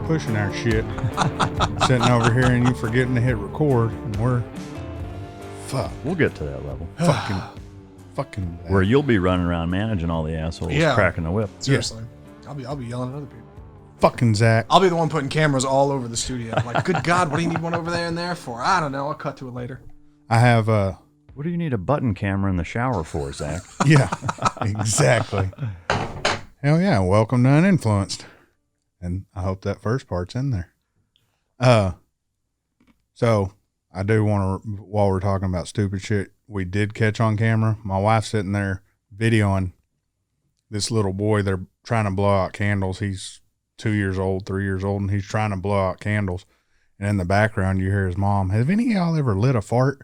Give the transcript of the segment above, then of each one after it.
pushing our shit. Sitting over here and you forgetting to hit record, and we're We'll get to that level. fucking. Where you'll be running around managing all the assholes, cracking the whip. Seriously. Yeah. I'll be yelling at other people. Fucking Zach. I'll be the one putting cameras all over the studio. Like, good God, what do you need one over there and there for? I don't know. I'll cut to it later. I have What do you need a button camera in the shower for, Zach? Yeah, exactly. Hell yeah! Welcome to Uninfluenced, and I hope that first part's in there. So I do want to, while we're talking about stupid shit, we did catch on camera. My wife's sitting there videoing this little boy. They're trying to blow out candles. He's 2 years old, 3 years old, and he's trying to blow out candles. And in the background, you hear his mom. Have any of y'all ever lit a fart?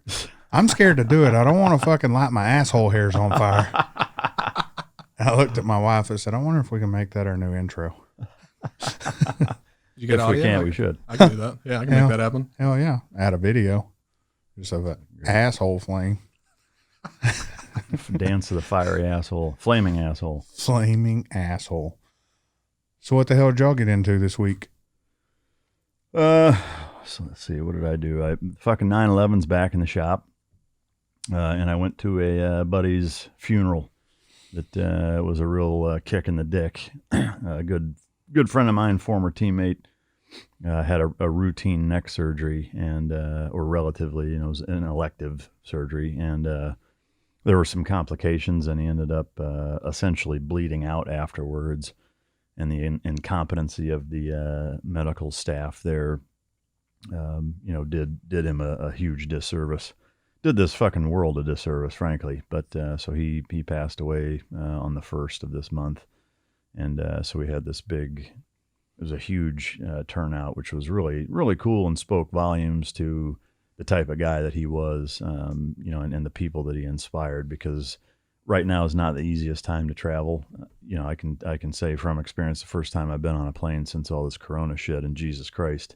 I'm scared to do it. I don't want to fucking light my asshole hairs on fire. And I looked at my wife and said, I wonder if we can make that our new intro. You get If we can, we should. I can do that. Yeah, I can make that happen. Hell yeah. Add a video. Just of an asshole flame. Dance to the fiery asshole. Flaming asshole. Flaming asshole. So what the hell did y'all get into this week? So let's see. What did I do? Fucking 9/11's back in the shop. And I went to a buddy's funeral that was a real kick in the dick. A good friend of mine, former teammate, had a routine neck surgery and or relatively, it was an elective surgery, and there were some complications, and he ended up essentially bleeding out afterwards, and the incompetency of the medical staff there, did him a huge disservice. Did this fucking world a disservice, frankly. But so he passed away on the 1st of this month, and so we had this big. It was a huge turnout, which was really, really cool and spoke volumes to the type of guy that he was, and the people that he inspired. Because right now is not the easiest time to travel. I can say from experience, the first time I've been on a plane since all this Corona shit, and Jesus Christ.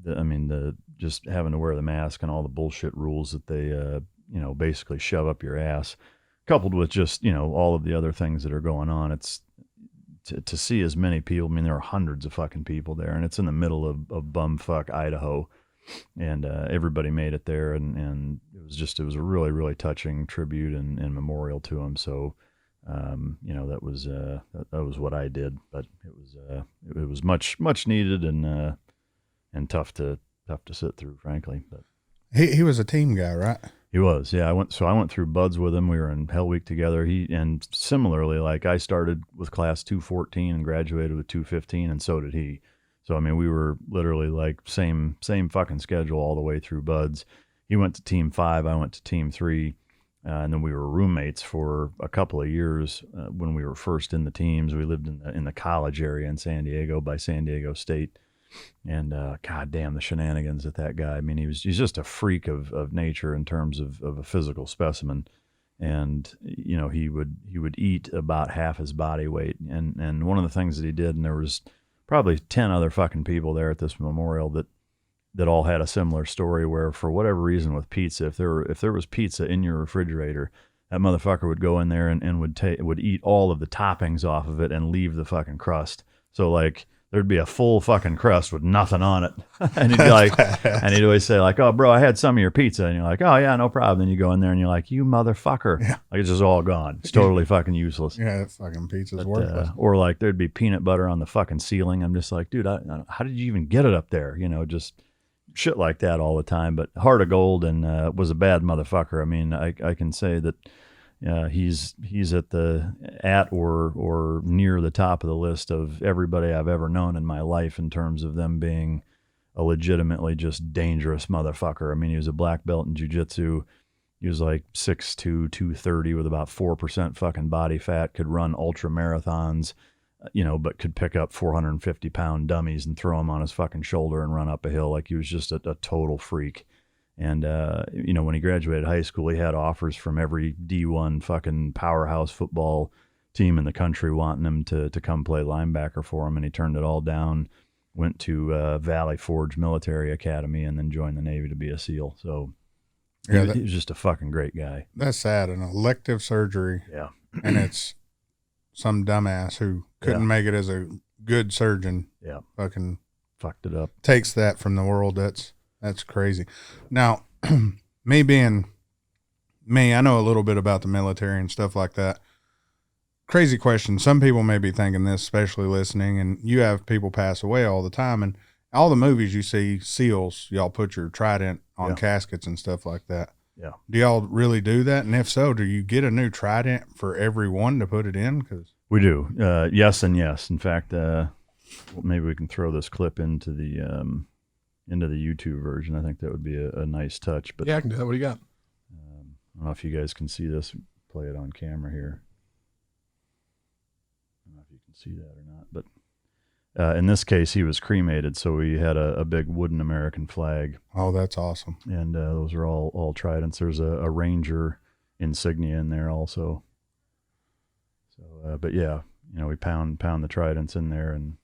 The just having to wear the mask and all the bullshit rules that they, basically shove up your ass, coupled with just, all of the other things that are going on. It's to see as many people. I mean, there are hundreds of fucking people there, and it's in the middle of bumfuck Idaho, and everybody made it there, and it was a really, really touching tribute and memorial to him. So, that was what I did, but it was much needed and tough to sit through, frankly. But He was a team guy, right? he was, yeah. I went through buds with him. We were in Hell Week together. And similarly, like, I started with class 214 and graduated with 215, and so did he. So I mean, we were literally like same fucking schedule all the way through buds. He went to team 5, I went to team 3, and then we were roommates for a couple of years when we were first in the teams. We lived in the college area in San Diego by San Diego State. And goddamn the shenanigans that guy. I mean, he's just a freak of nature in terms of a physical specimen. And he would eat about half his body weight. And one of the things that he did, and there was probably 10 other fucking people there at this memorial that all had a similar story, where for whatever reason with pizza, if there was pizza in your refrigerator, that motherfucker would go in there and would eat all of the toppings off of it and leave the fucking crust. So like, there'd be a full fucking crust with nothing on it. And he'd be like, and he'd always say like, oh bro, I had some of your pizza. And you're like, oh yeah, no problem. Then you go in there and you're like, you motherfucker. Yeah. Like, it's just all gone. It's totally fucking useless. Yeah, that fucking pizza's worthless. Or like there'd be peanut butter on the fucking ceiling. I'm just like, dude, how did you even get it up there? Just shit like that all the time. But heart of gold, and was a bad motherfucker. I mean, I can say that he's at or near the top of the list of everybody I've ever known in my life in terms of them being a legitimately just dangerous motherfucker. I mean, he was a black belt in jiu-jitsu. He was like 6'2", 230 with about 4% fucking body fat, could run ultra marathons, but could pick up 450-pound dummies and throw them on his fucking shoulder and run up a hill. Like, he was just a total freak. And, when he graduated high school, he had offers from every D1 fucking powerhouse football team in the country wanting him to come play linebacker for him. And he turned it all down, went to Valley Forge Military Academy, and then joined the Navy to be a SEAL. So he was just a fucking great guy. That's sad. An elective surgery. Yeah. And it's some dumbass who couldn't make it as a good surgeon. Yeah. Fucking fucked it up. Takes that from the world. That's crazy. Now, me being me, I know a little bit about the military and stuff like that. Crazy question. Some people may be thinking this, especially listening, and you have people pass away all the time. And all the movies you see, SEALs, y'all put your trident on caskets and stuff like that. Yeah. Do y'all really do that? And if so, do you get a new trident for every one to put it in? Cause we do. Yes and yes. In fact, maybe we can throw this clip into the YouTube version. I think that would be a nice touch. But yeah, I can do that. What do you got? I don't know if you guys can see this. Play it on camera here. I don't know if you can see that or not. But in this case, he was cremated, so we had a big wooden American flag. Oh, that's awesome. And those are all tridents. There's a Ranger insignia in there also. So, but yeah, we pound the tridents in there. And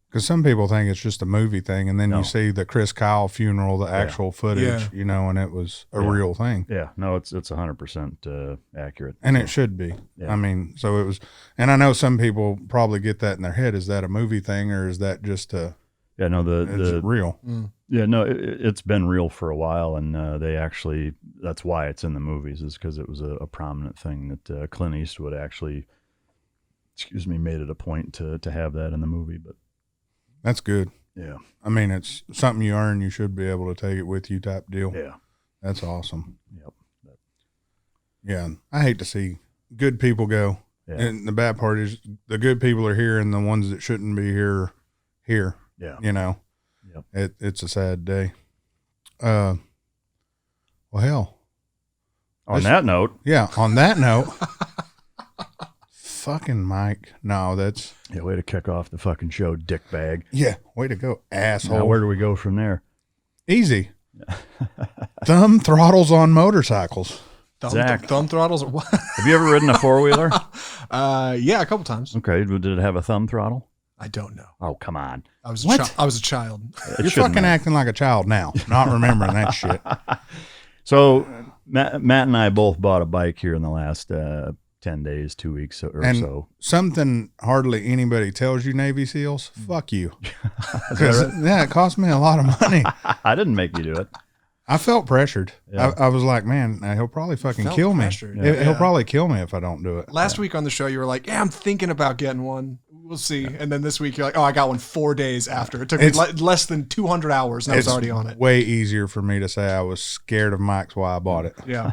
because some people think it's just a movie thing, and then you see the Chris Kyle funeral, the actual footage, and it was a real thing. Yeah, no, it's 100% accurate, and it should be. Yeah. I mean, so it was, and I know some people probably get that in their head. Is that a movie thing, or is that just a? Yeah, no, the real. Yeah, no, it's been real for a while, and they actually, that's why it's in the movies, is because it was a prominent thing that Clint Eastwood actually, made it a point to have that in the movie, but. That's good. Yeah. I mean, it's something you earn. You should be able to take it with you type deal. Yeah. That's awesome. Yep. Yeah. I hate to see good people go. Yeah. And the bad part is the good people are here and the ones that shouldn't be here. Yeah. Yep. It's a sad day. Well, hell. On that note. Yeah. On that note. Fucking Mike. No, that's... Yeah, way to kick off the fucking show, dickbag. Yeah, way to go, asshole. Now, where do we go from there? Easy. Thumb throttles on motorcycles. Thumb throttles or what? Have you ever ridden a four-wheeler? Yeah, a couple times. Okay, did it have a thumb throttle? I don't know. Oh, come on. I was a child. You're fucking acting like a child now, not remembering that shit. So, Matt and I both bought a bike here in the last 10 days, 2 weeks or and so. Something hardly anybody tells you, Navy SEALs, fuck you. Yeah, it cost me a lot of money. I didn't make you do it. I felt pressured. Yeah. I was like, man, he'll probably fucking kill me. Yeah. He'll probably kill me if I don't do it. Last week on the show, you were like, yeah, I'm thinking about getting one. We'll see. And then this week, you're like, oh, I got one 4 days after. It took me less than 200 hours, and I was already on it. Way easier for me to say I was scared of Mike's why I bought it. Yeah.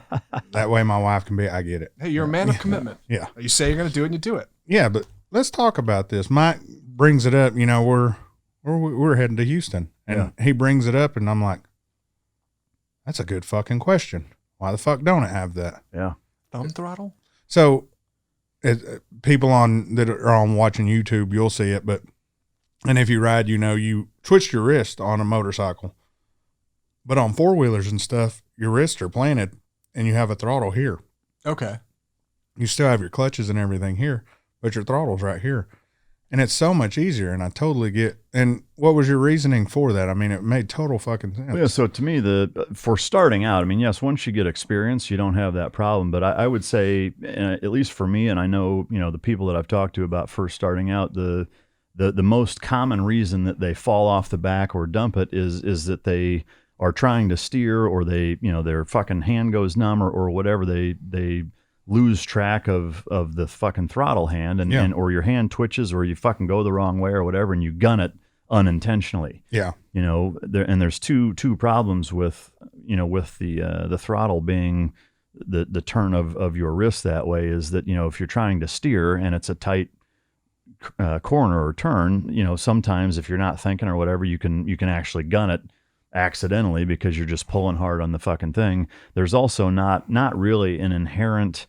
That way my wife can be, I get it. Hey, you're a man of commitment. Yeah. You say you're going to do it, and you do it. Yeah, but let's talk about this. Mike brings it up. We're heading to Houston, and he brings it up, and I'm like, that's a good fucking question. Why the fuck don't it have that? Yeah. Thumb throttle? So people that are on watching YouTube, you'll see it, and if you ride, you twist your wrist on a motorcycle, but on four-wheelers and stuff, your wrists are planted and you have a throttle here. Okay. You still have your clutches and everything here, but your throttle's right here. And it's so much easier, and I totally get. And what was your reasoning for that? I mean, it made total fucking sense. Yeah, so to me, for starting out, I mean, yes, once you get experience, you don't have that problem. But I would say, at least for me, and I know, the people that I've talked to about first starting out, the most common reason that they fall off the back or dump it is that they are trying to steer, or their fucking hand goes numb, or whatever. They lose track of the fucking throttle hand, and or your hand twitches, or you fucking go the wrong way or whatever, and you gun it unintentionally. Yeah. There's two problems with the throttle being the turn of your wrist that way, is that, if you're trying to steer and it's a tight corner or turn, sometimes if you're not thinking or whatever, you can actually gun it accidentally because you're just pulling hard on the fucking thing. There's also not really an inherent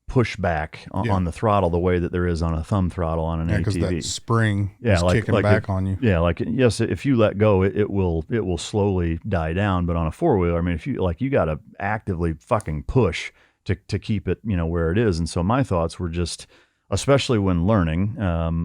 pushback on the throttle the way that there is on a thumb throttle on an ATV. Because that spring is kicking back on you. Yeah, yes, if you let go, it will slowly die down. But on a four-wheeler, I mean, if you got to actively fucking push to keep it, where it is. And so my thoughts were just, especially when learning,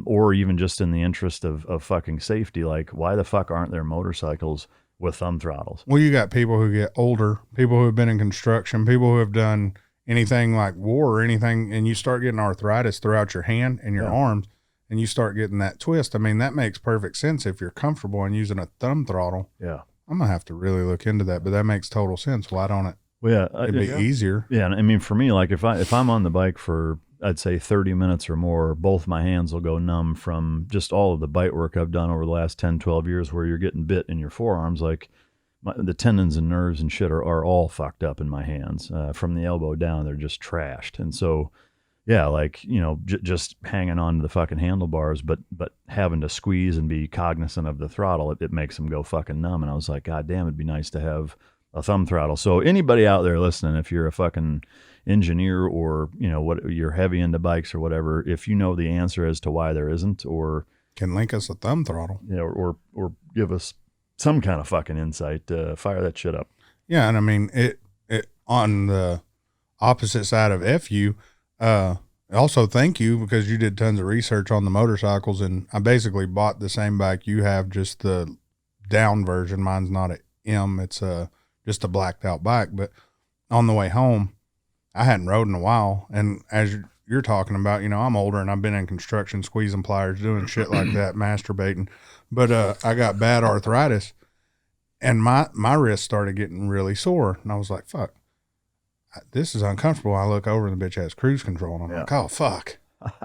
or even just in the interest of fucking safety, like, why the fuck aren't there motorcycles with thumb throttles? Well, you got people who get older, people who have been in construction, people who have done anything like war or anything, and you start getting arthritis throughout your hand and your arms, and you start getting that twist. I mean, that makes perfect sense. If you're comfortable in using a thumb throttle, Yeah. I'm going to have to really look into that, but that makes total sense. Why don't it? Well, yeah. It'd be easier. Yeah. And I mean, for me, like if I'm on the bike for, I'd say 30 minutes or more, both my hands will go numb from just all of the bite work I've done over the last 10, 12 years where you're getting bit in your forearms. Like the tendons and nerves and shit are all fucked up in my hands. From the elbow down, they're just trashed. And so, yeah, like, you know, just hanging on to the fucking handlebars, but having to squeeze and be cognizant of the throttle, it makes them go fucking numb. And I was like, God damn, it'd be nice to have a thumb throttle. So anybody out there listening, if you're a fucking engineer or, you know, what you're heavy into bikes or whatever, if you know the answer as to why there isn't, or can link us a thumb throttle, you know, or give us some kind of fucking insight, fire that shit up. Yeah. And I mean, it on the opposite side of FU, also thank you, because you did tons of research on the motorcycles, and I basically bought the same bike you have, just the down version. Mine's not a M, it's just a blacked out bike. But on the way home, I hadn't rode in a while, and as you're talking about, you know, I'm older and I've been in construction, squeezing pliers, doing shit like that, masturbating, but I got bad arthritis, and my wrist started getting really sore, and I was like, fuck, this is uncomfortable. I look over and the bitch has cruise control, and I'm like, oh fuck.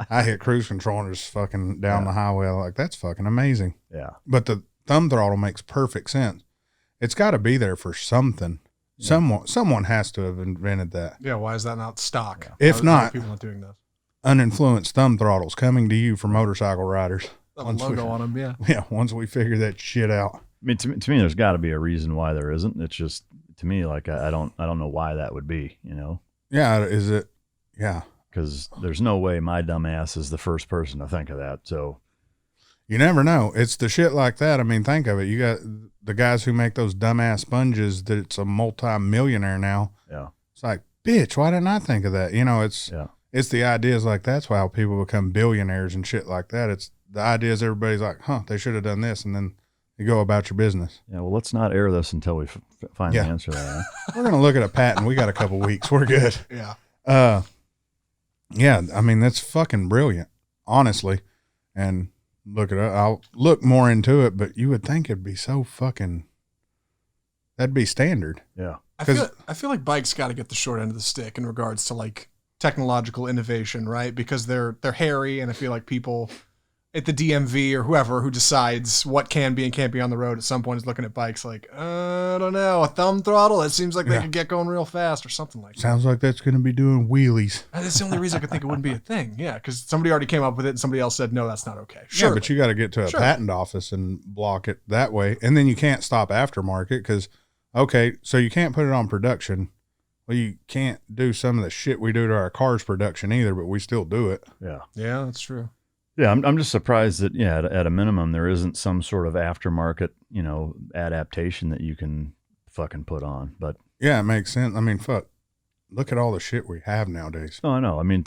I hit cruise control and just fucking down the highway. I'm like, that's fucking amazing. Yeah. But the thumb throttle makes perfect sense. It's got to be there for something. Yeah. Someone has to have invented that. Yeah, why is that not stock? Yeah. If not, people not doing this. Uninfluenced thumb throttles coming to you for motorcycle riders. A logo on them, yeah. Yeah, once we figure that shit out. I mean, to me, there's got to be a reason why there isn't. It's just, to me, like I don't know why that would be. You know? Yeah. Is it? Yeah. Because there's no way my dumb ass is the first person to think of that. So you never know. It's the shit like that. I mean, think of it. You got the guys who make those dumbass sponges that's a multi-millionaire now. Yeah. It's like, bitch, why didn't I think of that? You know, it's the ideas like that's how people become billionaires and shit like that. It's the ideas everybody's like, huh, they should have done this, and then you go about your business. Yeah, well, let's not air this until we find the answer to that. Huh? We're going to look at a patent. We got a couple weeks. We're good. Yeah. Yeah, I mean, that's fucking brilliant, honestly. And look at it. I'll look more into it, but you would think it'd be so fucking, that'd be standard. Yeah. I feel like bikes got to get the short end of the stick in regards to like technological innovation, right? Because they're hairy, and I feel like people at the DMV or whoever who decides what can be and can't be on the road at some point is looking at bikes like, I don't know, a thumb throttle? It seems like they could get going real fast or something like that. Sounds like that's going to be doing wheelies. That's the only reason I could think it wouldn't be a thing. Yeah, because somebody already came up with it and somebody else said, no, that's not okay. Sure. Yeah, but you got to get to a patent office and block it that way. And then you can't stop aftermarket because, okay, so you can't put it on production. Well, you can't do some of the shit we do to our cars production either, but we still do it. Yeah. Yeah, that's true. Yeah, I'm just surprised that, at a minimum, there isn't some sort of aftermarket, adaptation that you can fucking put on. But yeah, it makes sense. I mean, fuck, look at all the shit we have nowadays. Oh, I know. I mean,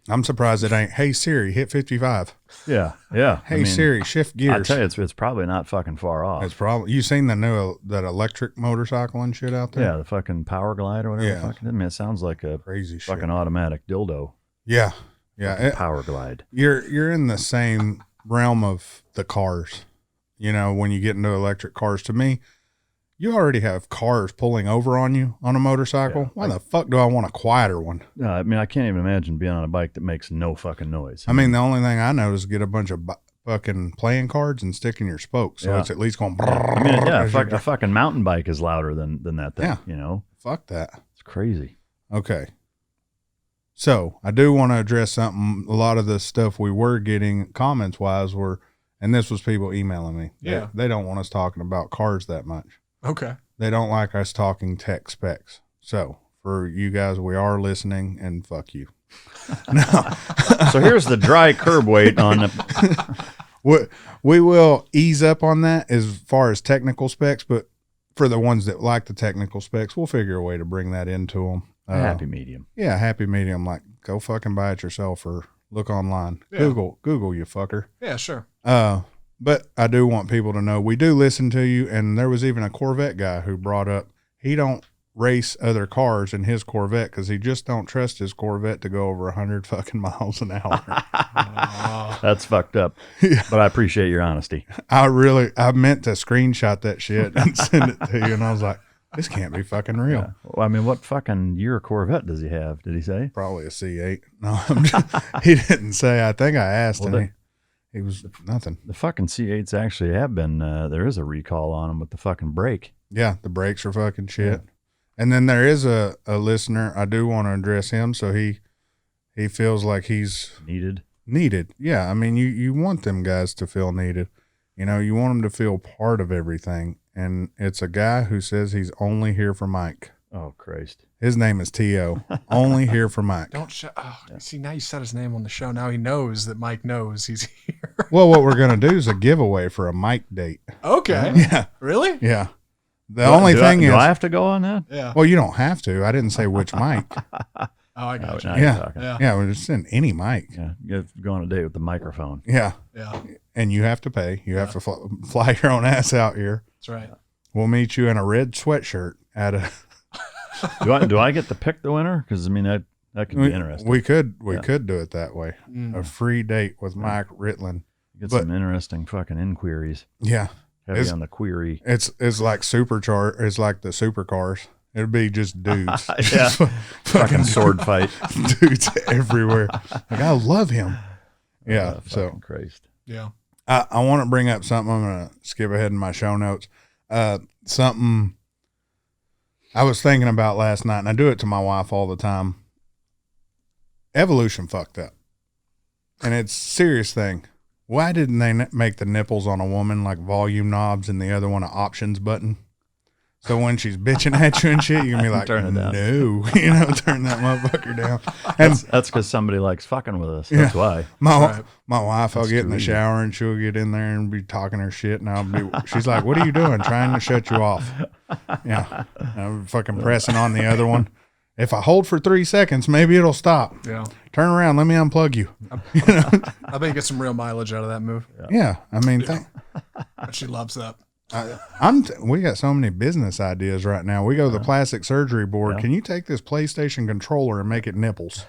I'm surprised it ain't, hey, Siri, hit 55. Yeah, yeah. Hey, Siri, shift gears. I tell you, it's probably not fucking far off. It's probably, you seen that electric motorcycle and shit out there? Yeah, the fucking Power Glide or whatever. Yeah. Fucking, I mean, it sounds like a crazy fucking shit. Automatic dildo. Yeah. Yeah, Power Glide. You're in the same realm of the cars. When you get into electric cars, to me, you already have cars pulling over on you on a motorcycle. Yeah. Why the fuck do I want a quieter one? No, I mean, I can't even imagine being on a bike that makes no fucking noise. I mean, the only thing I know is get a bunch of fucking playing cards and stick in your spokes, so it's at least going. I mean, a fucking mountain bike is louder than that thing. Yeah. Fuck that. It's crazy. Okay. So I do want to address something. A lot of the stuff we were getting comments wise and this was people emailing me. Yeah. They don't want us talking about cars that much. Okay. They don't like us talking tech specs. So for you guys, we are listening, and fuck you. No. So here's the dry curb weight on the. We will ease up on that as far as technical specs, but for the ones that like the technical specs, we'll figure a way to bring that into them. Happy medium. Yeah, happy medium. Like, go fucking buy it yourself or look online. Yeah. Google, you fucker. Yeah, sure. But I do want people to know we do listen to you. And there was even a Corvette guy who brought up he don't race other cars in his Corvette because he just don't trust his Corvette to go over 100 fucking miles an hour. That's fucked up. Yeah. But I appreciate your honesty. I meant to screenshot that shit and send it to you, and I was like, this can't be fucking real. Yeah. Well, I mean, what fucking year Corvette does he have? Did he say? Probably a C8. No, he didn't say. I think I asked him. He was nothing. The fucking C8s actually have been, there is a recall on them with the fucking brake. Yeah, the brakes are fucking shit. Yeah. And then there is a listener, I do want to address him, so he feels like he's needed. Yeah, I mean, you want them guys to feel needed. You know, you want them to feel part of everything. And it's a guy who says he's only here for Mike. Oh, Christ. His name is T.O. Only here for Mike. See, now you said his name on the show. Now he knows that Mike knows he's here. Well, what we're going to do is a giveaway for a Mike date. Okay. Yeah. Really? Yeah. The only thing is... Do I have to go on that? Yeah. Well, you don't have to. I didn't say which Mike. Oh, I got you. Yeah, we're just saying any mic. Yeah, you have to go on a date with the microphone. Yeah. Yeah. And you have to pay. You have to fly your own ass out here. That's right. We'll meet you in a red sweatshirt at a... Do I get to pick the winner? Because, I mean, that could be interesting. We could do it that way. A free date with Mike Ritland. Get some interesting fucking inquiries. Yeah. Heavy on the query. It's like supercharged. It's like the supercars. It'd be just dudes. Yeah. Fucking sword fight. Dudes everywhere. Like, I love him. Yeah. So Christ. Yeah. I want to bring up something. I'm going to skip ahead in my show notes. Something I was thinking about last night, and I do it to my wife all the time. Evolution fucked up. And it's a serious thing. Why didn't they make the nipples on a woman like volume knobs and the other one an options button? So when she's bitching at you and shit, you can be like, turn it down. No, turn that motherfucker down. And that's because somebody likes fucking with us. That's why. My wife, I'll get in the shower and she'll get in there and be talking her shit, and she's like, "What are you doing? Trying to shut you off?" Yeah, I'm fucking pressing on the other one. If I hold for 3 seconds, maybe it'll stop. Yeah. Turn around. Let me unplug you. I bet you get some real mileage out of that move. Yeah. I mean, She loves that. We got so many business ideas right now. We go to the plastic surgery board. Yeah. Can you take this PlayStation controller and make it nipples?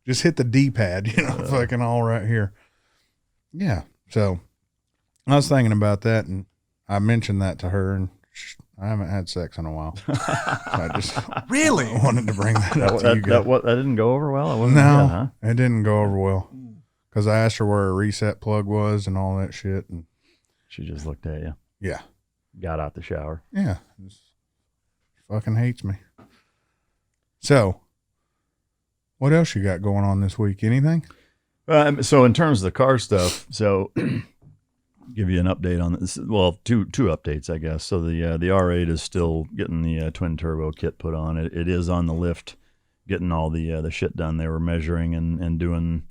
Just hit the D-pad, fucking all right here. Yeah. So I was thinking about that, and I mentioned that to her, and I haven't had sex in a while. So I just really wanted to bring that up to you guys. That didn't go over well? It didn't go over well. Because I asked her where a reset plug was and all that shit, and she just looked at you. Yeah. Got out the shower. Yeah. Just fucking hates me. So, what else you got going on this week? Anything? So in terms of the car stuff, give you an update on this. Well, two updates, I guess. So the R8 is still getting the twin turbo kit put on. It is on the lift, getting all the shit done. They were measuring and doing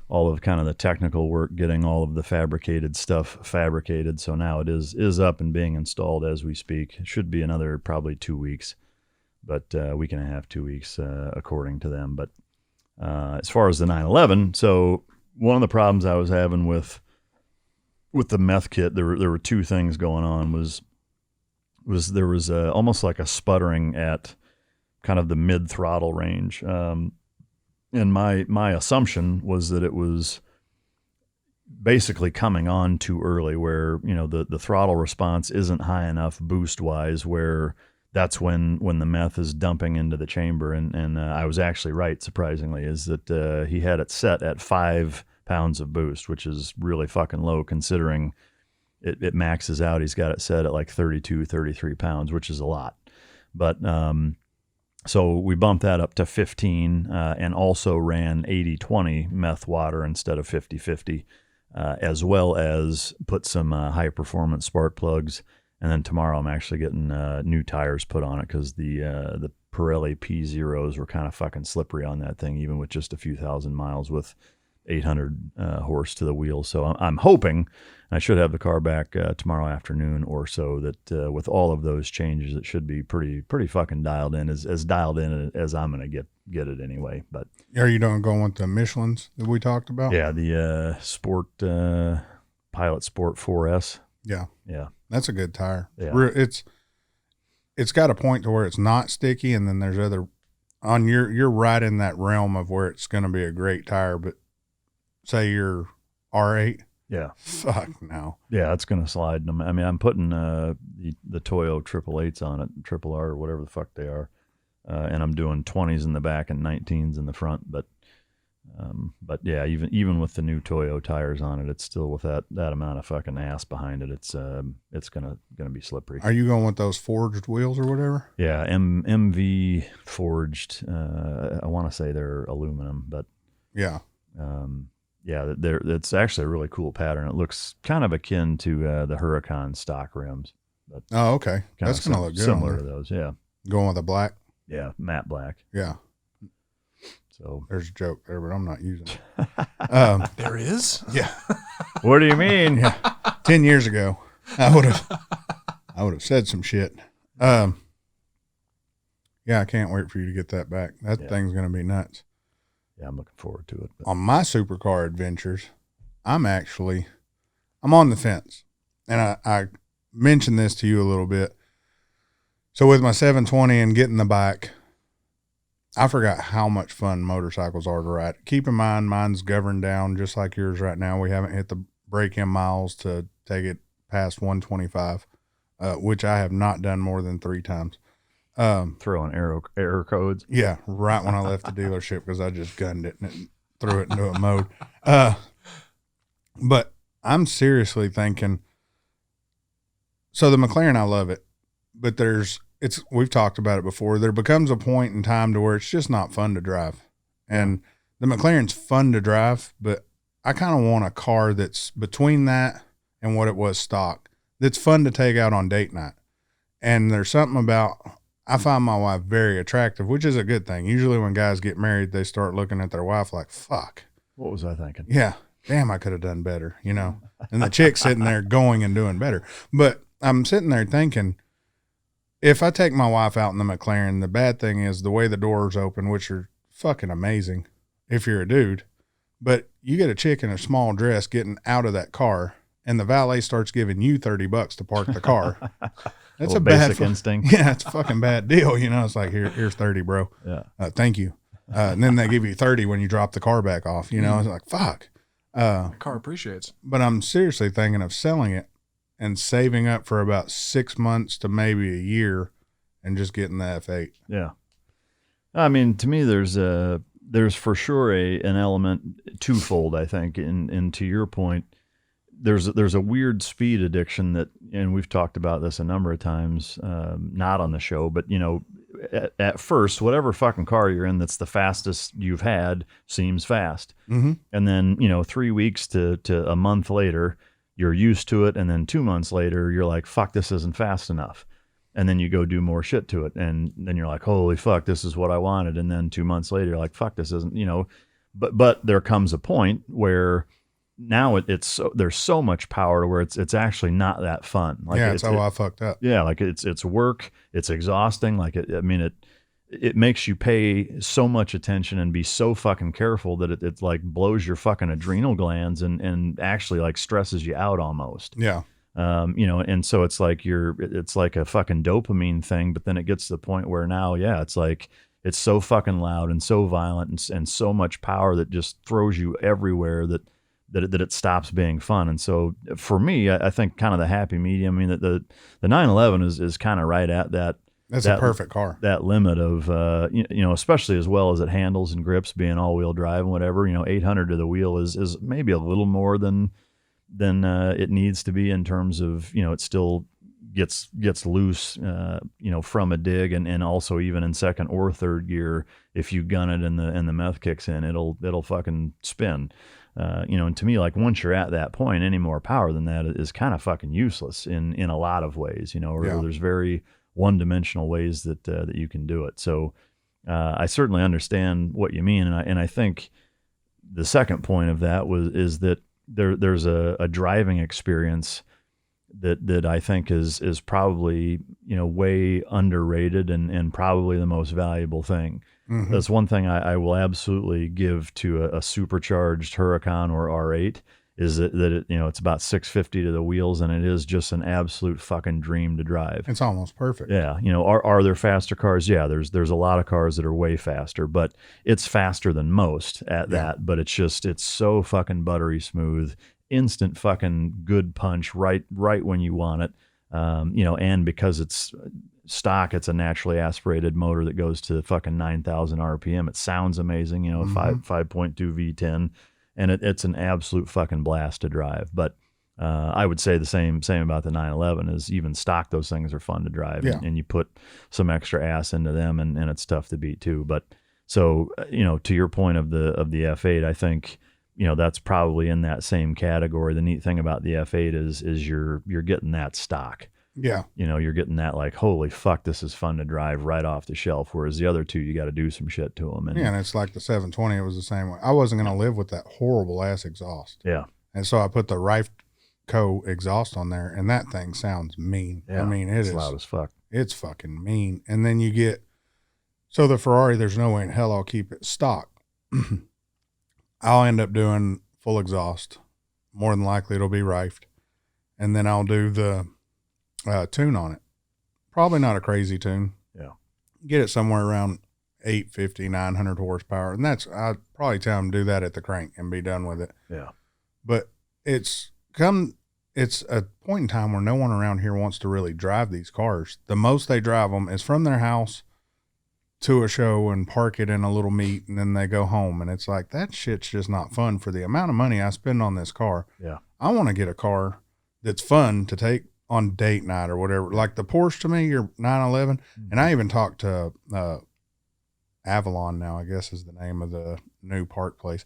all of kind of the technical work, getting all of the fabricated stuff fabricated. So now it is up and being installed as we speak. It should be another probably 2 weeks, but week and a half, 2 weeks, according to them. But as far as the 911, so one of the problems I was having with the meth kit, there were two things going on. Was there was almost like a sputtering at kind of the mid throttle range. And my assumption was that it was basically coming on too early, where the throttle response isn't high enough boost wise, where that's when the meth is dumping into the chamber. And I was actually right, surprisingly, is that he had it set at 5 pounds of boost, which is really fucking low considering it maxes out. He's got it set at like 32, 33 pounds, which is a lot. But so we bumped that up to 15 and also ran 80-20 meth water instead of 50-50, as well as put some high performance spark plugs. And then tomorrow I'm actually getting new tires put on it because the Pirelli P0s were kind of fucking slippery on that thing, even with just a few thousand miles with 800 horse to the wheel. So I'm hoping I should have the car back tomorrow afternoon or so, that with all of those changes, it should be pretty fucking dialed in, as dialed in as I'm going to get it anyway. But are you going with the Michelins that we talked about? Yeah, the Sport Pilot Sport 4S. Yeah. Yeah. That's a good tire. Yeah. it's got a point to where it's not sticky, and then there's other on you're right in that realm of where it's going to be a great tire. But say you're R8, Yeah. fuck no. Yeah, it's gonna slide. I mean, I'm putting the Toyo 888s on it, triple R or whatever the fuck they are, and I'm doing 20s in the back and 19s in the front. But yeah, even with the new Toyo tires on it, it's still with that amount of fucking ass behind it. It's gonna be slippery. Are you going with those forged wheels or whatever? Yeah, MV forged. I want to say they're aluminum, but Yeah. yeah, it's actually a really cool pattern. It looks kind of akin to the Huracan stock rims. But Oh, okay. That's going to look good. Similar to those, yeah. Going with the black? Yeah, matte black. Yeah. So There's a joke there, but I'm not using it. There is? Yeah. what do you mean? Yeah. 10 years ago, I would have said some shit. Yeah, I can't wait for you to get that back. That thing's going to be nuts. Yeah, I'm looking forward to it. But. On my supercar adventures, I'm on the fence. And I mentioned this to you a little bit. So with my 720 and getting the bike, I forgot how much fun motorcycles are to ride. Keep in mind, mine's governed down just like yours right now. We haven't hit the break-in miles to take it past 125, which I have not done more than 3 times. Throwing error codes. Yeah, right when I left the dealership because I just gunned it and threw it into a mode. But I'm seriously thinking, so the McLaren, I love it, but we've talked about it before. There becomes a point in time to where it's just not fun to drive. And the McLaren's fun to drive, but I kind of want a car that's between that and what it was stock, that's fun to take out on date night. And there's something about, I find my wife very attractive, which is a good thing. Usually when guys get married, they start looking at their wife like, fuck. What was I thinking? Yeah. Damn, I could have done better, And the chick's sitting there going and doing better. But I'm sitting there thinking, if I take my wife out in the McLaren, the bad thing is the way the doors open, which are fucking amazing if you're a dude. But you get a chick in a small dress getting out of that car, and the valet starts giving you $30 to park the car. That's a basic instinct. Yeah, it's a fucking bad deal. It's like, here's 30, bro. Yeah. Thank you. And then they give you 30 when you drop the car back off. It's like, fuck. The car appreciates. But I'm seriously thinking of selling it and saving up for about 6 months to maybe a year and just getting the F8. Yeah. I mean, to me, there's for sure an element twofold, I think. And to your point, there's a weird speed addiction that, and we've talked about this a number of times, not on the show, but at first, whatever fucking car you're in that's the fastest you've had seems fast. Mm-hmm. And then, 3 weeks to a month later, you're used to it. And then 2 months later, you're like, fuck, this isn't fast enough. And then you go do more shit to it. And then you're like, holy fuck, this is what I wanted. And then 2 months later, you're like, fuck, this isn't, but there comes a point where now there's so much power to where it's actually not that fun. Like, yeah, that's how I fucked up. Yeah, like it's work, it's exhausting. Like it makes you pay so much attention and be so fucking careful that it like blows your fucking adrenal glands and actually like stresses you out almost. Yeah. And so it's like it's like a fucking dopamine thing, but then it gets to the point where now, it's like, it's so fucking loud and so violent and so much power that just throws you everywhere that it stops being fun. And so for me, I think kind of the happy medium, I mean, the 911 is kind of right at that. That's a perfect car. That limit of, especially as well as it handles and grips, being all wheel drive and whatever, 800 to the wheel is maybe a little more than it needs to be in terms of, it still gets loose, from a dig, and also even in second or third gear, if you gun it and the meth kicks in, it'll fucking spin. And to me, like, once you're at that point, any more power than that is kind of fucking useless in a lot of ways, or there's very one-dimensional ways that you can do it. So I certainly understand what you mean, and I think the second point of that is that there's a driving experience that I think is probably way underrated and probably the most valuable thing. Mm-hmm. That's one thing I will absolutely give to a supercharged Huracan or R8 is that it, it's about 650 to the wheels, and it is just an absolute fucking dream to drive. It's almost perfect. Yeah, are there faster cars? Yeah, there's a lot of cars that are way faster, but it's faster than most at that. But it's so fucking buttery smooth, instant fucking good punch right when you want it. And because it's stock, it's a naturally aspirated motor that goes to fucking 9,000 RPM. It sounds amazing, 5.2 V10, and it's an absolute fucking blast to drive. But I would say the same about the 911 is even stock, those things are fun to drive, and you put some extra ass into them, and it's tough to beat too. But so, to your point of the F8, I think, that's probably in that same category. The neat thing about the F8 is you're getting that stock. Yeah. You're getting that like, holy fuck, this is fun to drive right off the shelf. Whereas the other two, you got to do some shit to them. And it's like the 720. It was the same way. I wasn't going to live with that horrible ass exhaust. Yeah. And so I put the Rifeco exhaust on there, and that thing sounds mean. Yeah. I mean, it's loud as fuck. It's fucking mean. And then you get, so the Ferrari, there's no way in hell I'll keep it stock. I'll end up doing full exhaust. More than likely it'll be rifed. And then I'll do the tune on it. Probably not a crazy tune. Yeah. Get it somewhere around 850, 900 horsepower. And I'd probably tell them to do that at the crank and be done with it. Yeah. But it's a point in time where no one around here wants to really drive these cars. The most they drive them is from their house to a show and park it in a little meet, and then they go home. And it's like, that shit's just not fun for the amount of money I spend on this car. Yeah. I want to get a car that's fun to take on date night or whatever. Like the Porsche to me, your 911. And I even talked to Avalon now, I guess is the name of the new park place.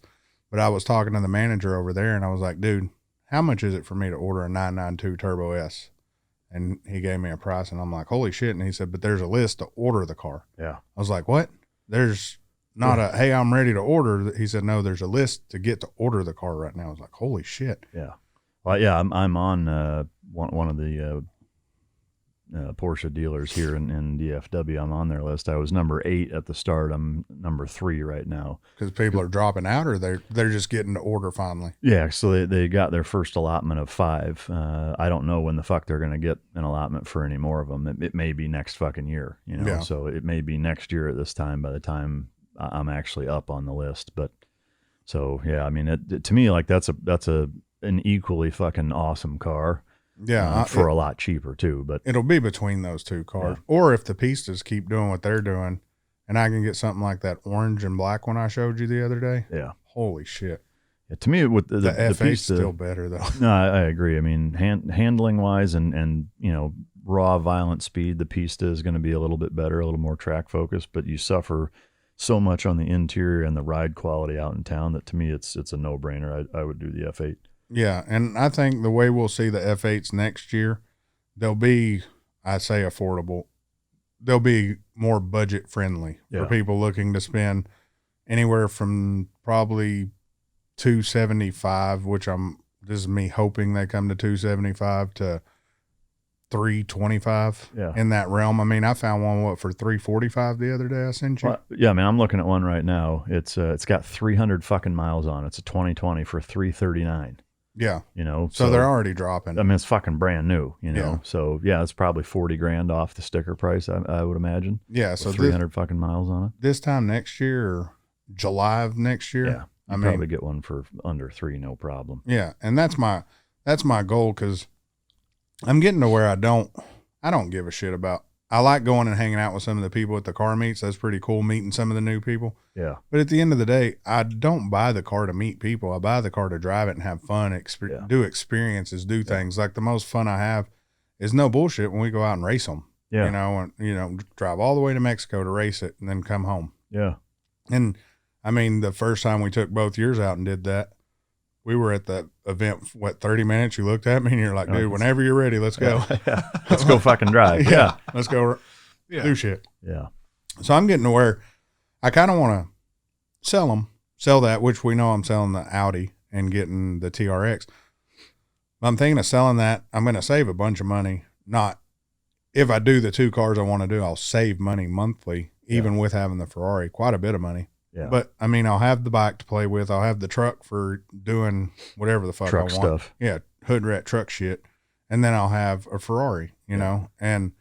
But I was talking to the manager over there, and I was like, dude, how much is it for me to order a 992 Turbo S? And he gave me a price, and I'm like, holy shit. And he said, but there's a list to order the car. Yeah. I was like, what? There's not a, hey, I'm ready to order. He said, no, there's a list to get to order the car right now. I was like, holy shit. Yeah. Well, yeah, I'm on one of the Porsche dealers here in DFW. I'm on their list. I was number 8 at the start. I'm number 3 right now. Because people are dropping out, or they're just getting to order finally. Yeah, so they got their first allotment of 5. I don't know when the fuck they're going to get an allotment for any more of them. It may be next fucking year, Yeah. So it may be next year at this time by the time I'm actually up on the list. But so yeah, I mean, it to me, like that's an equally fucking awesome car. Yeah. For a lot cheaper too, but it'll be between those two cars. Yeah. Or if the Pistas keep doing what they're doing, and I can get something like that orange and black one I showed you the other day. Yeah. Holy shit. Yeah, to me, with the F8's Pista, still better though. No, I agree. I mean, handling wise and raw violent speed, the Pista is going to be a little bit better, a little more track focused, but you suffer so much on the interior and the ride quality out in town that to me it's a no brainer. I would do the F8. Yeah, and I think the way we'll see the F8s next year, they'll be, I say affordable, they'll be more budget friendly for people looking to spend anywhere from probably $275, which this is me hoping they come to $275 to $325 in that realm. I mean, I found one for $345 the other day I sent you. Well, yeah, man, I'm looking at one right now. It's got 300 fucking miles on it. It's a 2020 for $339. Yeah. So they're already dropping. I mean, it's fucking brand new, So yeah, it's probably $40,000 off the sticker price, I would imagine. Yeah. So 300 fucking miles on it. This time next year, or July of next year. Yeah. I mean, probably get one for under $3, no problem. Yeah. And that's my goal. 'Cause I'm getting to where I don't give a shit about, I like going and hanging out with some of the people at the car meets. That's pretty cool, meeting some of the new people. Yeah. But at the end of the day, I don't buy the car to meet people. I buy the car to drive it and have fun, do experiences, do things. Like the most fun I have is no bullshit when we go out and race them. Yeah. And, drive all the way to Mexico to race it and then come home. Yeah. And I mean, the first time we took both years out and did that, we were at the event, 30 minutes? You looked at me and you're like, dude, whenever you're ready, let's go. Yeah. Let's go fucking drive. Yeah. Let's go do shit. Yeah. So I'm getting to where I kind of want to sell that, which we know I'm selling the Audi and getting the TRX. I'm thinking of selling that. I'm going to save a bunch of money. Not if I do the 2 cars I want to do, I'll save money monthly, even with having the Ferrari, quite a bit of money. Yeah. But I mean, I'll have the bike to play with. I'll have the truck for doing whatever the fuck Truck I want. stuff. Yeah, hood rat truck shit. And then I'll have a Ferrari, you know, and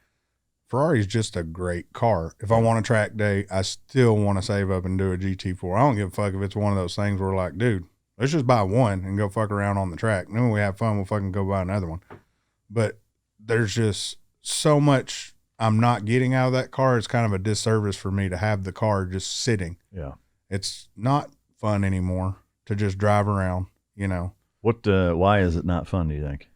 Ferrari's just a great car. If I want a track day, I still want to save up and do a GT4. I don't give a fuck if it's one of those things where like, dude, let's just buy one and go fuck around on the track. And then when we have fun, we'll fucking go buy another one. But there's just so much I'm not getting out of that car. It's kind of a disservice for me to have the car just sitting. Yeah. It's not fun anymore to just drive around, you know. Why is it not fun, do you think?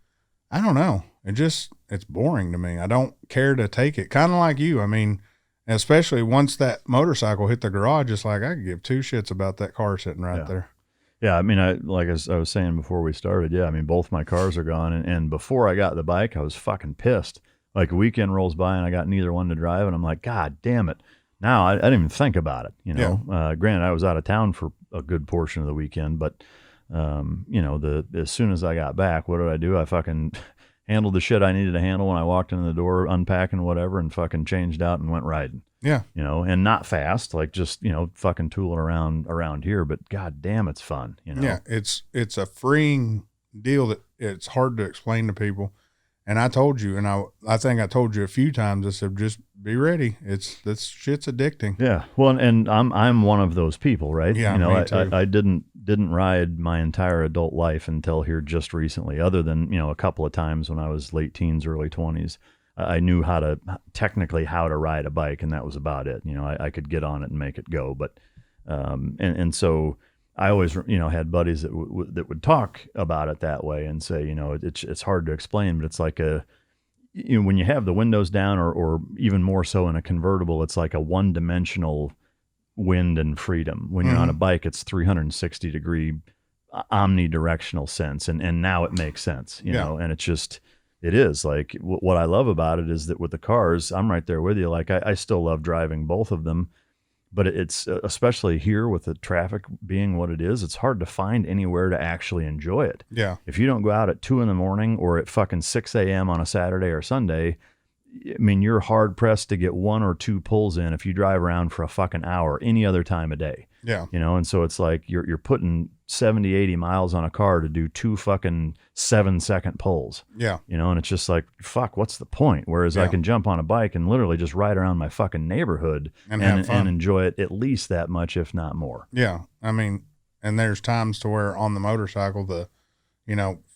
I don't know. It's boring to me. I don't care to take it. Kind of like you. I mean, especially once that motorcycle hit the garage, it's like I could give two shits about that car sitting right there. Yeah, I mean, as I was saying before we started, I mean, both my cars are gone. And before I got the bike, I was fucking pissed. Like a weekend rolls by and I got neither one to drive, and I'm like, God damn it. Now I didn't even think about it, you know. Yeah. Granted, I was out of town for a good portion of the weekend, but you know, as soon as I got back, what did I do? I fucking handled the shit I needed to handle when I walked into the door, unpacking whatever, and fucking changed out and went riding. Yeah. You know, and not fast, like just, you know, fucking tooling around here, but God damn, it's fun, you know. Yeah, it's a freeing deal that it's hard to explain to people. And I told you, and I think I told you a few times, I said, just be ready. This shit's addicting. Yeah. Well, and I'm one of those people, right? Yeah, you know, me too. I didn't ride my entire adult life until here just recently, other than, you know, a couple of times when I was late teens, early 20s. I knew how to ride a bike, and that was about it. You know, I could get on it and make it go. But, and so I always, you know, had buddies that would talk about it that way and say, you know, it's hard to explain, but it's like you know, when you have the windows down, or even more so in a convertible, it's like a one-dimensional wind and freedom. When you're on a bike, it's 360-degree omnidirectional sense, and now it makes sense, you know, and it is like what I love about it is that with the cars, I'm right there with you. Like I still love driving both of them, but it's especially here with the traffic being what it is, it's hard to find anywhere to actually enjoy it. Yeah. If you don't go out at 2 a.m. or at fucking 6 a.m. on a Saturday or Sunday, I mean, you're hard pressed to get 1 or 2 pulls in if you drive around for a fucking hour any other time of day. Yeah. You know, and so it's like you're putting 70, 80 miles on a car to do 2 fucking 7-second pulls. Yeah. You know, and it's just like, fuck, what's the point? Whereas I can jump on a bike and literally just ride around my fucking neighborhood and enjoy it at least that much, if not more. Yeah. I mean, and there's times to where on the motorcycle,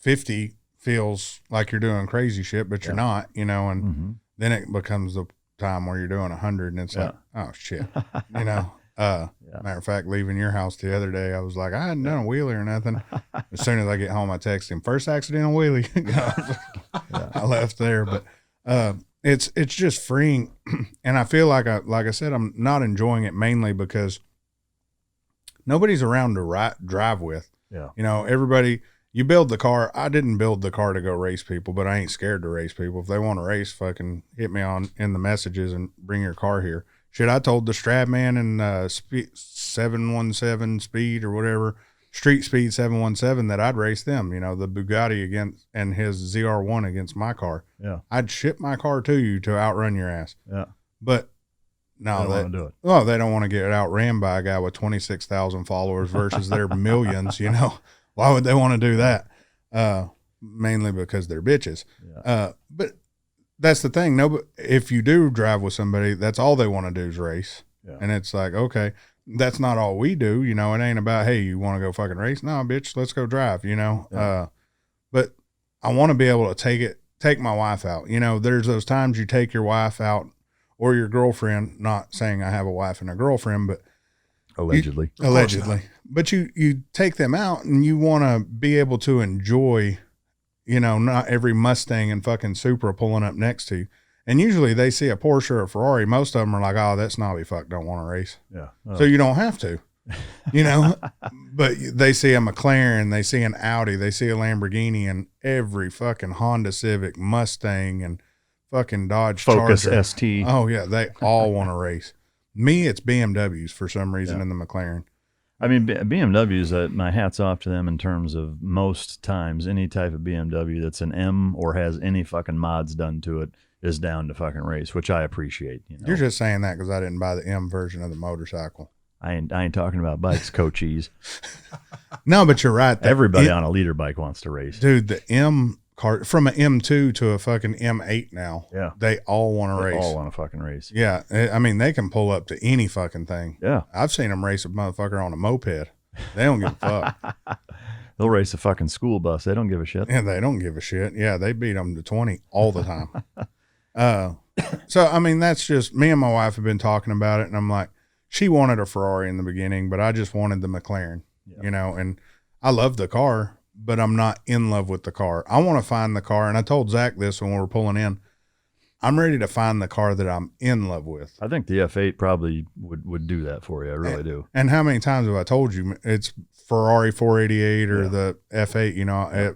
50 feels like you're doing crazy shit, but you're not, you know, and then it becomes the time where you're doing 100 and it's like, oh shit, you know. Matter of fact, leaving your house the other day, I was like, I hadn't done a wheelie or nothing. As soon as I get home, I text him, first accidental wheelie. I left there, but it's just freeing, and I feel like I said, I'm not enjoying it mainly because nobody's around to drive with. Yeah, you know, everybody. You build the car. I didn't build the car to go race people, but I ain't scared to race people. If they want to race, fucking hit me in the messages and bring your car here. Shit, I told the Stradman and 717 Speed or whatever, Street Speed 717, that I'd race them, you know, the Bugatti and his ZR1 against my car. Yeah. I'd ship my car to you to outrun your ass. Yeah. But no, they don't want to do it. Oh, they don't want to get outran by a guy with 26,000 followers versus their millions, you know. Why would they want to do that? Mainly because they're bitches. Yeah. But that's the thing. If you do drive with somebody, that's all they want to do is race. Yeah. And it's like, okay, that's not all we do. You know, it ain't about, hey, you want to go fucking race? No, bitch, let's go drive, you know? Yeah. But I want to be able to take my wife out. You know, there's those times you take your wife out or your girlfriend, not saying I have a wife and a girlfriend, but allegedly. But you take them out and you want to be able to enjoy, you know, not every Mustang and fucking Supra pulling up next to you. And usually they see a Porsche or a Ferrari. Most of them are like, oh, that snobby fuck don't want to race. Yeah. So you don't have to, you know, but they see a McLaren, they see an Audi, they see a Lamborghini, and every fucking Honda Civic, Mustang, and fucking Dodge Focus Charger. ST. Oh yeah. They all want to race. Me, it's BMWs for some reason in the McLaren. I mean, BMWs, my hat's off to them in terms of most times any type of BMW that's an M or has any fucking mods done to it is down to fucking race, which I appreciate. You know? You're just saying that because I didn't buy the M version of the motorcycle. I ain't talking about bikes, coaches. No, but you're right. Everybody on a leader bike wants to race. Dude, the M car, from an M2 to a fucking M8 now, Yeah. they all want to race. All want to fucking race. Yeah. I mean, they can pull up to any fucking thing. Yeah. I've seen them race a motherfucker on a moped. They don't give a fuck. They'll race a fucking school bus. They don't give a shit. Yeah, they don't give a shit. Yeah, they beat them to 20 all the time. So, I mean, that's just, me and my wife have been talking about it, and I'm like, she wanted a Ferrari in the beginning, but I just wanted the McLaren, you know, and I love the car, but I'm not in love with the car. I want to find the car, and I told Zach this when we were pulling in. I'm ready to find the car that I'm in love with. I think the F8 probably would do that for you. I really do. And how many times have I told you it's Ferrari 488 or the F8, you know,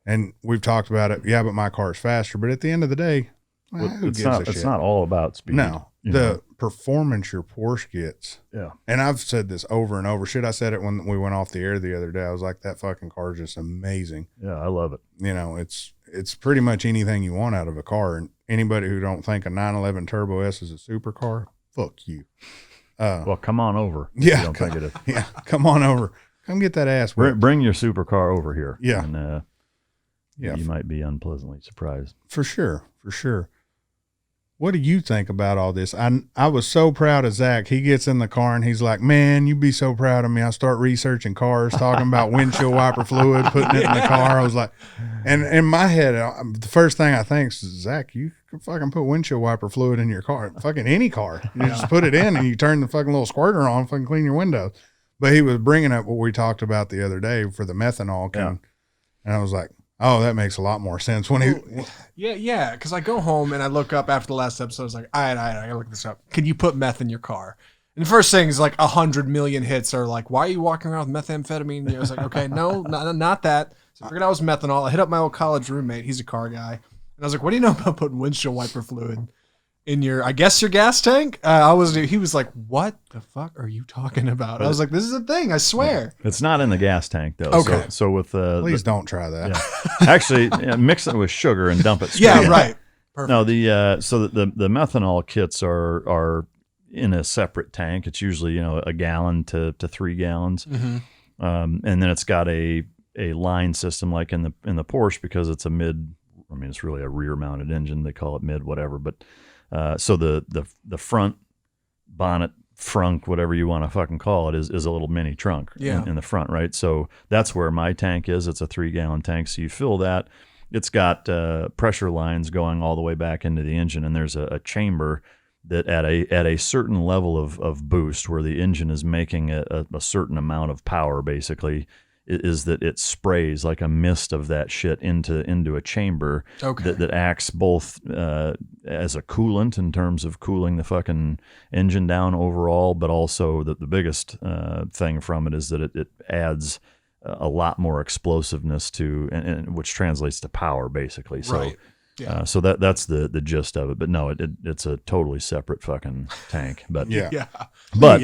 and we've talked about it. Yeah, but my car is faster. But at the end of the day, who gives a shit? It's not all about speed. No, the performance your Porsche gets. Yeah. And I've said this over and over. Shit, I said it when we went off the air the other day. I was like, that fucking car is just amazing. Yeah, I love it. You know, it's pretty much anything you want out of a car. And anybody who don't think a 911 Turbo S is a supercar, fuck you. Well, come on over. Yeah. You don't think it is. Yeah. Come on over. Come get that ass whipped. Bring your supercar over here. Yeah. And you might be unpleasantly surprised. For sure. For sure. What do you think about all this? I was so proud of Zach. He gets in the car and he's like, man, you'd be so proud of me. I start researching cars, talking about windshield wiper fluid, putting it in the car. I was like, and in my head, the first thing I think is, Zach, you can fucking put windshield wiper fluid in your car, fucking any car. You just put it in and you turn the fucking little squirter on, fucking clean your windows. But he was bringing up what we talked about the other day for the methanol. And I was like, oh, that makes a lot more sense when he. Yeah. Because I go home and I look up after the last episode. I was like, all right, I gotta look this up. Can you put meth in your car? And the first thing is like 100 million hits are like, why are you walking around with methamphetamine? And I was like, okay, no, not that. So I figured out it was methanol. I hit up my old college roommate. He's a car guy. And I was like, what do you know about putting windshield wiper fluid in your, I guess, your gas tank? He was like, what the fuck are you talking about? I was like, this is a thing, I swear. It's not in the gas tank though. Okay. So with Please don't try that. Yeah. Actually, mix it with sugar and dump it straight in. Right. Perfect. No, the methanol kits are in a separate tank. It's usually, a gallon to 3 gallons. Mm-hmm. And then it's got a line system like in the Porsche, because it's it's really a rear mounted engine. They call it mid, whatever. But so the front bonnet, frunk, whatever you want to fucking call it, is a little mini trunk in the front, right? So that's where my tank is. It's a 3-gallon tank. So you fill that. It's got pressure lines going all the way back into the engine, and there's a chamber that at a certain level of boost, where the engine is making a certain amount of power, basically, is that it sprays like a mist of that shit into a chamber that acts both as a coolant in terms of cooling the fucking engine down overall, but also the biggest thing from it is that it adds a lot more explosiveness to, and which translates to power, basically. So, right. Yeah. So that's the gist of it. But no, it's a totally separate fucking tank. But but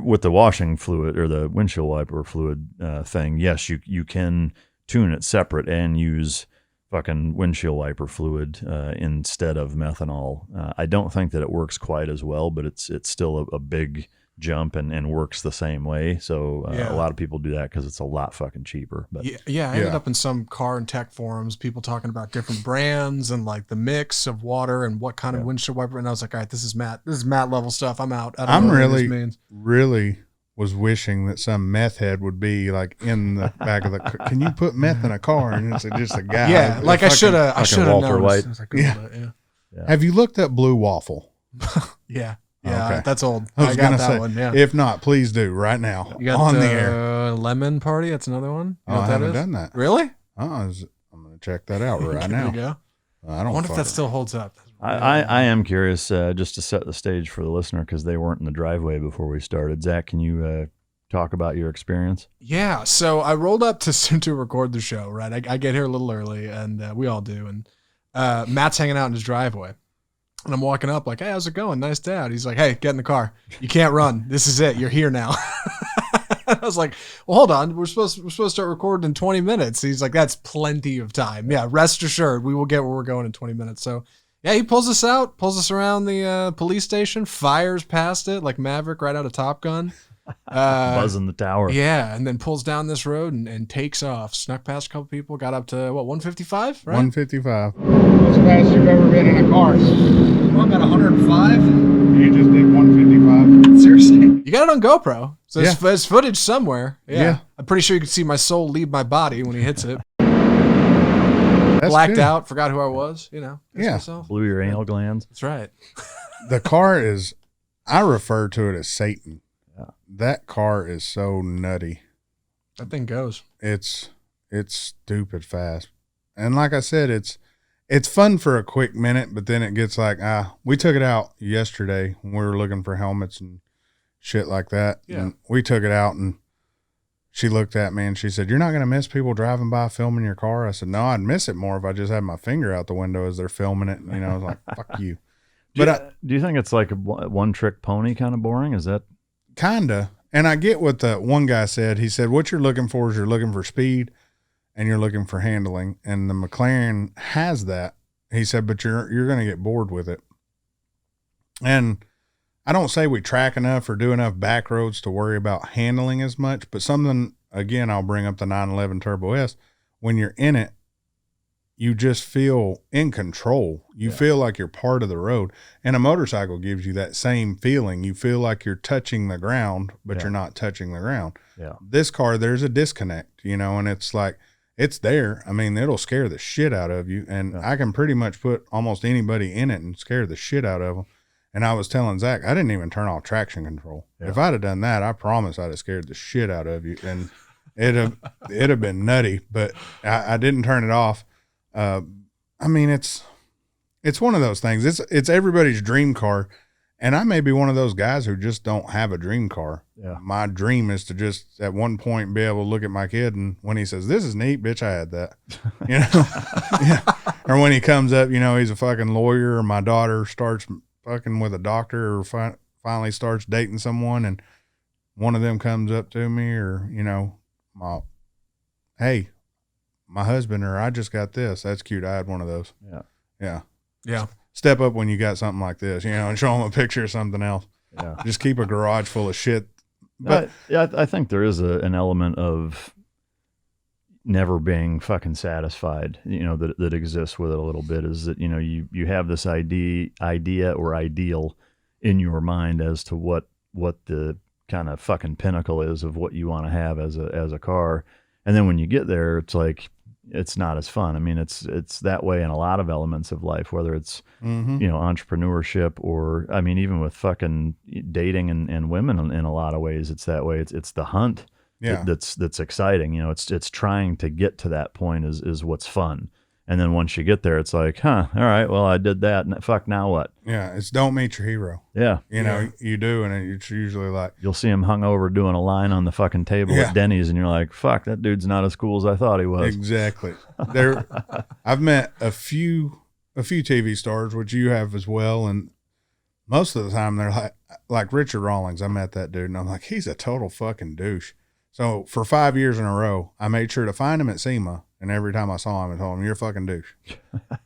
with the washing fluid or the windshield wiper fluid thing, yes, you can tune it separate and use fucking windshield wiper fluid instead of methanol. I don't think that it works quite as well, but it's still a big jump and works the same way. So a lot of people do that because it's a lot fucking cheaper. But I ended up in some car and tech forums, people talking about different brands and like the mix of water and what kind of windshield wiper. And I was like, all right, this is Matt level stuff. I'm out. I don't know what this means. Really was wishing that some meth head would be like in the back of the. Can you put meth in a car? And it's just a guy. Yeah, like I should have. Walter White. Have you looked at Blue Waffle? Yeah. Yeah, okay. That's old. I got that say, one. Yeah. If not, please do right now. You got on the air. Lemon Party. That's another one. You know I haven't done that. Really? I'm going to check that out right now. There you go. I wonder if that still holds up. I am curious, just to set the stage for the listener, because they weren't in the driveway before we started. Zach, can you talk about your experience? Yeah. So I rolled up to record the show. Right. I get here a little early, and we all do. And Matt's hanging out in his driveway. And I'm walking up like, hey, how's it going? Nice day out. He's like, hey, get in the car. You can't run. This is it. You're here now. I was like, well, hold on. We're supposed to start recording in 20 minutes. He's like, that's plenty of time. Yeah, rest assured, we will get where we're going in 20 minutes. So, Yeah, he pulls us around the police station, fires past it like Maverick right out of Top Gun. Buzzing the tower. Yeah, and then pulls down this road and takes off. Snuck past a couple people, got up to, 155, right? 155. What's the fastest you've ever been in a car? Well, about 105. You just did 155. Seriously? You got it on GoPro. So Yeah. there's footage somewhere. Yeah. I'm pretty sure you can see my soul leave my body when he hits it. That's Blacked good. out, forgot who I was, pissed Yeah. myself. Blew your anal glands. That's right. The car is, I refer to it as Satan. Yeah. That car is so nutty. That thing goes. It's stupid fast. And like I said, it's fun for a quick minute, but then it gets like, we took it out yesterday when we were looking for helmets and shit like that. Yeah. And we took it out and she looked at me and she said, "You're not going to miss people driving by filming your car?" I said, "No, I'd miss it more if I just had my finger out the window as they're filming it." And, I was like, fuck you. Do you think it's like a one trick pony kind of boring? Is that Kinda. And I get what the one guy said. He said, what you're looking for is you're looking for speed and you're looking for handling. And the McLaren has that. He said, but you're going to get bored with it. And I don't say we track enough or do enough back roads to worry about handling as much, but something, again, I'll bring up the 911 Turbo S. When you're in it, you just feel in control. You feel like you're part of the road. And a motorcycle gives you that same feeling. You feel like you're touching the ground, but you're not touching the ground. Yeah. This car, there's a disconnect, and it's like, it's there. I mean, it'll scare the shit out of you. And I can pretty much put almost anybody in it and scare the shit out of them. And I was telling Zach, I didn't even turn off traction control. Yeah. If I'd have done that, I promise I'd have scared the shit out of you. And it'd have been nutty, but I didn't turn it off. I mean, it's one of those things. It's everybody's dream car. And I may be one of those guys who just don't have a dream car. Yeah. My dream is to just at one point be able to look at my kid, and when he says, "This is neat, bitch, I had that," yeah. Or when he comes up, he's a fucking lawyer, or my daughter starts fucking with a doctor, or finally starts dating someone, and one of them comes up to me, or hey, my husband, or I just got this. That's cute. I had one of those. Yeah. Step up when you got something like this, and show them a picture of something else. Yeah. Just keep a garage full of shit. But I think there is an element of never being fucking satisfied, that exists with it a little bit, is that, you have this idea or ideal in your mind as to what the kind of fucking pinnacle is of what you want to have as a car. And then when you get there, it's like, it's not as fun. I mean, it's that way in a lot of elements of life, whether it's, entrepreneurship, or, I mean, even with fucking dating and women in a lot of ways, it's that way. It's the hunt that's exciting. It's trying to get to that point is what's fun. And then once you get there, it's like, all right, well, I did that. And fuck, now what? Yeah. It's don't meet your hero. Yeah. You do. And it's usually like, you'll see him hungover doing a line on the fucking table at Denny's, and you're like, fuck, that dude's not as cool as I thought he was. Exactly. I've met a few TV stars, which you have as well. And most of the time they're like Richard Rawlings. I met that dude and I'm like, he's a total fucking douche. So for 5 years in a row, I made sure to find him at SEMA. And every time I saw him, I told him, "You're a fucking douche."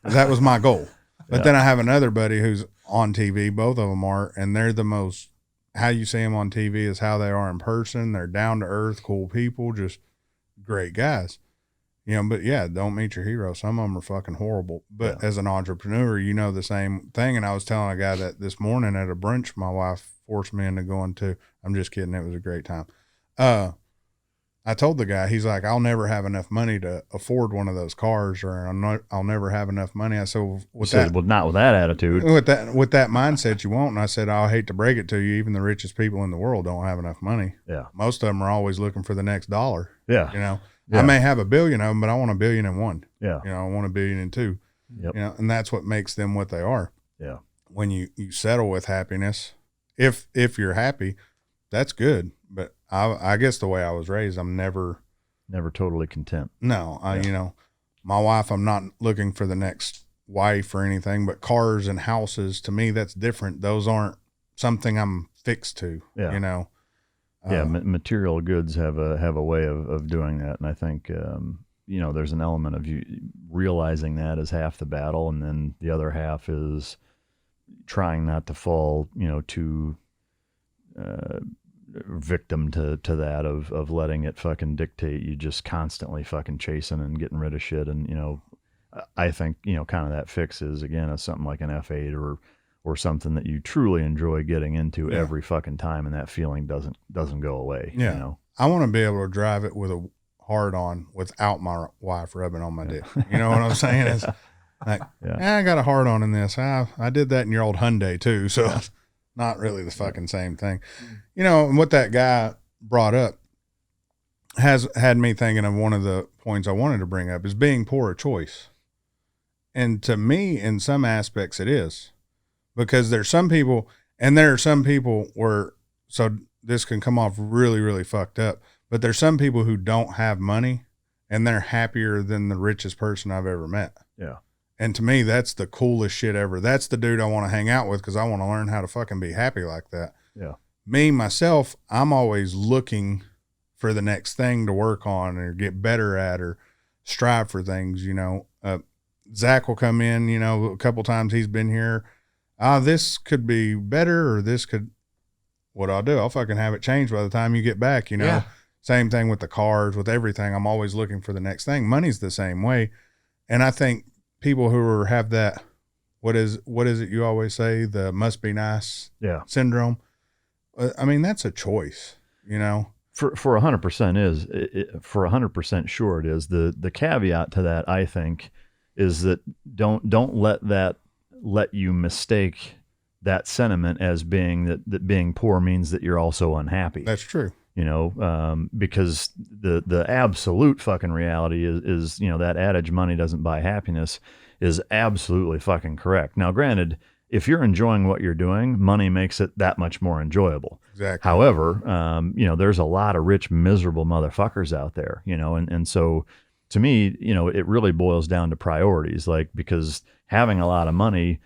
That was my goal. But then I have another buddy who's on TV. Both of them are, and they're the most, how you see them on TV is how they are in person. They're down to earth, cool people, just great guys. But don't meet your hero. Some of them are fucking horrible. But as an entrepreneur, the same thing. And I was telling a guy that this morning at a brunch my wife forced me into going to. I'm just kidding. It was a great time. I told the guy, he's like, "I'll never have enough money to afford one of those cars, or I'll never have enough money." I said, well, not with that attitude. With that mindset, you won't. And I said, "I'll hate to break it to you. Even the richest people in the world don't have enough money. Yeah. Most of them are always looking for the next dollar. Yeah. Yeah. I may have a billion of them, but I want $1 billion in one. Yeah. I want $1 billion in two. Yep. And that's what makes them what they are. Yeah. When you settle with happiness, if you're happy, that's good. But I guess the way I was raised, I'm never totally content. No, my wife, I'm not looking for the next wife or anything, but cars and houses, to me, that's different. Those aren't something I'm fixed to, material goods have a way of doing that. And I think, there's an element of you realizing that is half the battle, and then the other half is trying not to fall, too victim to that of letting it fucking dictate you, just constantly fucking chasing and getting rid of shit. And I think kind of that fix is, again, something like an F8 or something that you truly enjoy getting into every fucking time, and that feeling doesn't go away. I want to be able to drive it with a hard on without my wife rubbing on my dick. You know what I'm saying? It's like, I got a hard on in this. I did that in your old Hyundai too, so it's not really the fucking same thing. And what that guy brought up has had me thinking of one of the points I wanted to bring up is being poor a choice. And to me, in some aspects, it is, because there's some people, and there are some people where, so this can come off really, really fucked up, but there's some people who don't have money and they're happier than the richest person I've ever met. Yeah. And to me, that's the coolest shit ever. That's the dude I want to hang out with, because I want to learn how to fucking be happy like that. Yeah. Me, myself, I'm always looking for the next thing to work on or get better at or strive for things, Zach will come in, a couple times he's been here. This could be better, or this could, what I'll do, I'll fucking have it changed by the time you get back, Yeah. Same thing with the cars, with everything. I'm always looking for the next thing. Money's the same way. And I think people who have that, what is it you always say? The must be nice syndrome. I mean, that's a choice, For 100% is for 100% sure it is. The caveat to that, I think, is that don't let you mistake that sentiment as being that being poor means that you're also unhappy. That's true. Because the absolute fucking reality is that adage, money doesn't buy happiness, is absolutely fucking correct. Now, granted, if you're enjoying what you're doing, money makes it that much more enjoyable. Exactly. However, there's a lot of rich, miserable motherfuckers out there, and so to me, it really boils down to priorities, because having a lot of money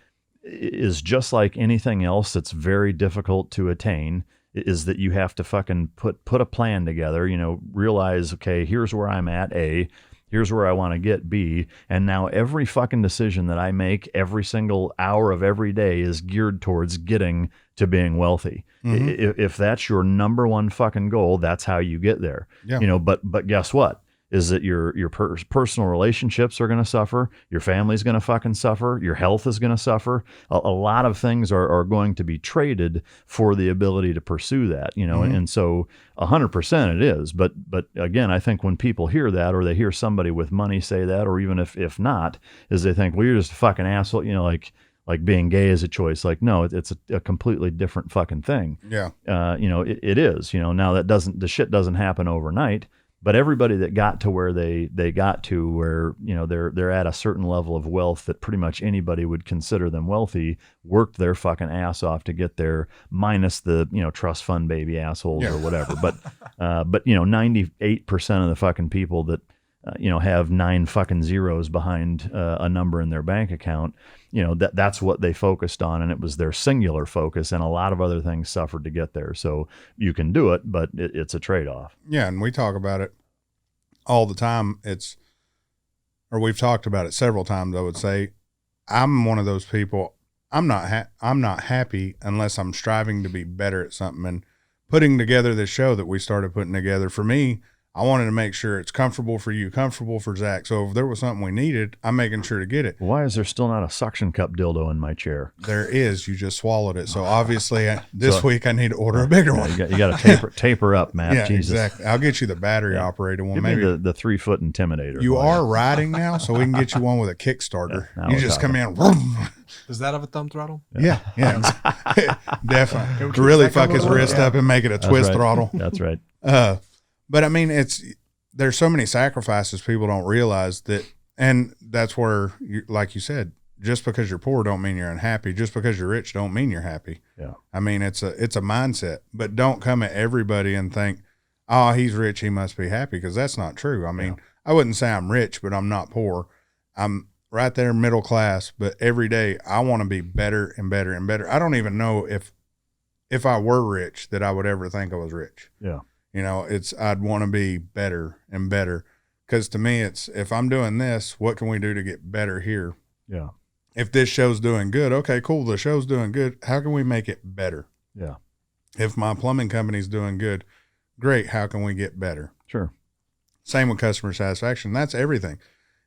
is just like anything else that's very difficult to attain, is that you have to fucking put a plan together, realize, okay, here's where I'm at, A, here's where I want to get, B, and now every fucking decision that I make every single hour of every day is geared towards getting to being wealthy. Mm-hmm. If that's your number one fucking goal, that's how you get there. Yeah. But guess what? Is that your personal relationships are going to suffer, your family's going to fucking suffer, your health is going to suffer. A lot of things are going to be traded for the ability to pursue that, mm-hmm. and so 100% it is. But again, I think when people hear that, or they hear somebody with money say that, or even if not, is they think, well, you're just a fucking asshole, like being gay is a choice. Like, no, it's a completely different fucking thing. Yeah. It is, now the shit doesn't happen overnight. But everybody that got to where they got to, where they're at a certain level of wealth that pretty much anybody would consider them wealthy, worked their fucking ass off to get there, minus the trust fund baby assholes or whatever. But 98% of the fucking people that have 9 fucking zeros behind a number in their bank account, that's what they focused on, and it was their singular focus, and a lot of other things suffered to get there. So you can do it, but it's a trade-off. Yeah, and we talk about it all the time. We've talked about it several times. I would say I'm one of those people. I'm not happy unless I'm striving to be better at something. And putting together this show that we started putting together, for me, I wanted to make sure it's comfortable for you, comfortable for Zach. So if there was something we needed, I'm making sure to get it. Why is there still not a suction cup dildo in my chair? There is. You just swallowed it. So obviously this week I need to order a bigger one. You got to taper up, Matt. Yeah, Jesus. Exactly. I'll get you the battery operated one. Give maybe me the 3-foot Intimidator. You are riding now, so we can get you one with a Kickstarter. Yeah, you just come in. Vroom. Does that have a thumb throttle? Yeah. Definitely. To really fuck his wrist up and make it a twist throttle. That's right. But I mean, there's so many sacrifices people don't realize that, and that's where, like you said, just because you're poor don't mean you're unhappy. Just because you're rich don't mean you're happy. Yeah. I mean, it's a mindset, but don't come at everybody and think, oh, he's rich, he must be happy, because that's not true. I mean, I wouldn't say I'm rich, but I'm not poor. I'm right there middle class, but every day I want to be better and better and better. I don't even know if I were rich that I would ever think I was rich. Yeah. I'd want to be better and better, Because to me, it's, if I'm doing this, what can we do to get better here? Yeah. If this show's doing good, okay, cool. The show's doing good. How can we make it better? Yeah. If my plumbing company's doing good, great. How can we get better? Sure. Same with customer satisfaction. That's everything.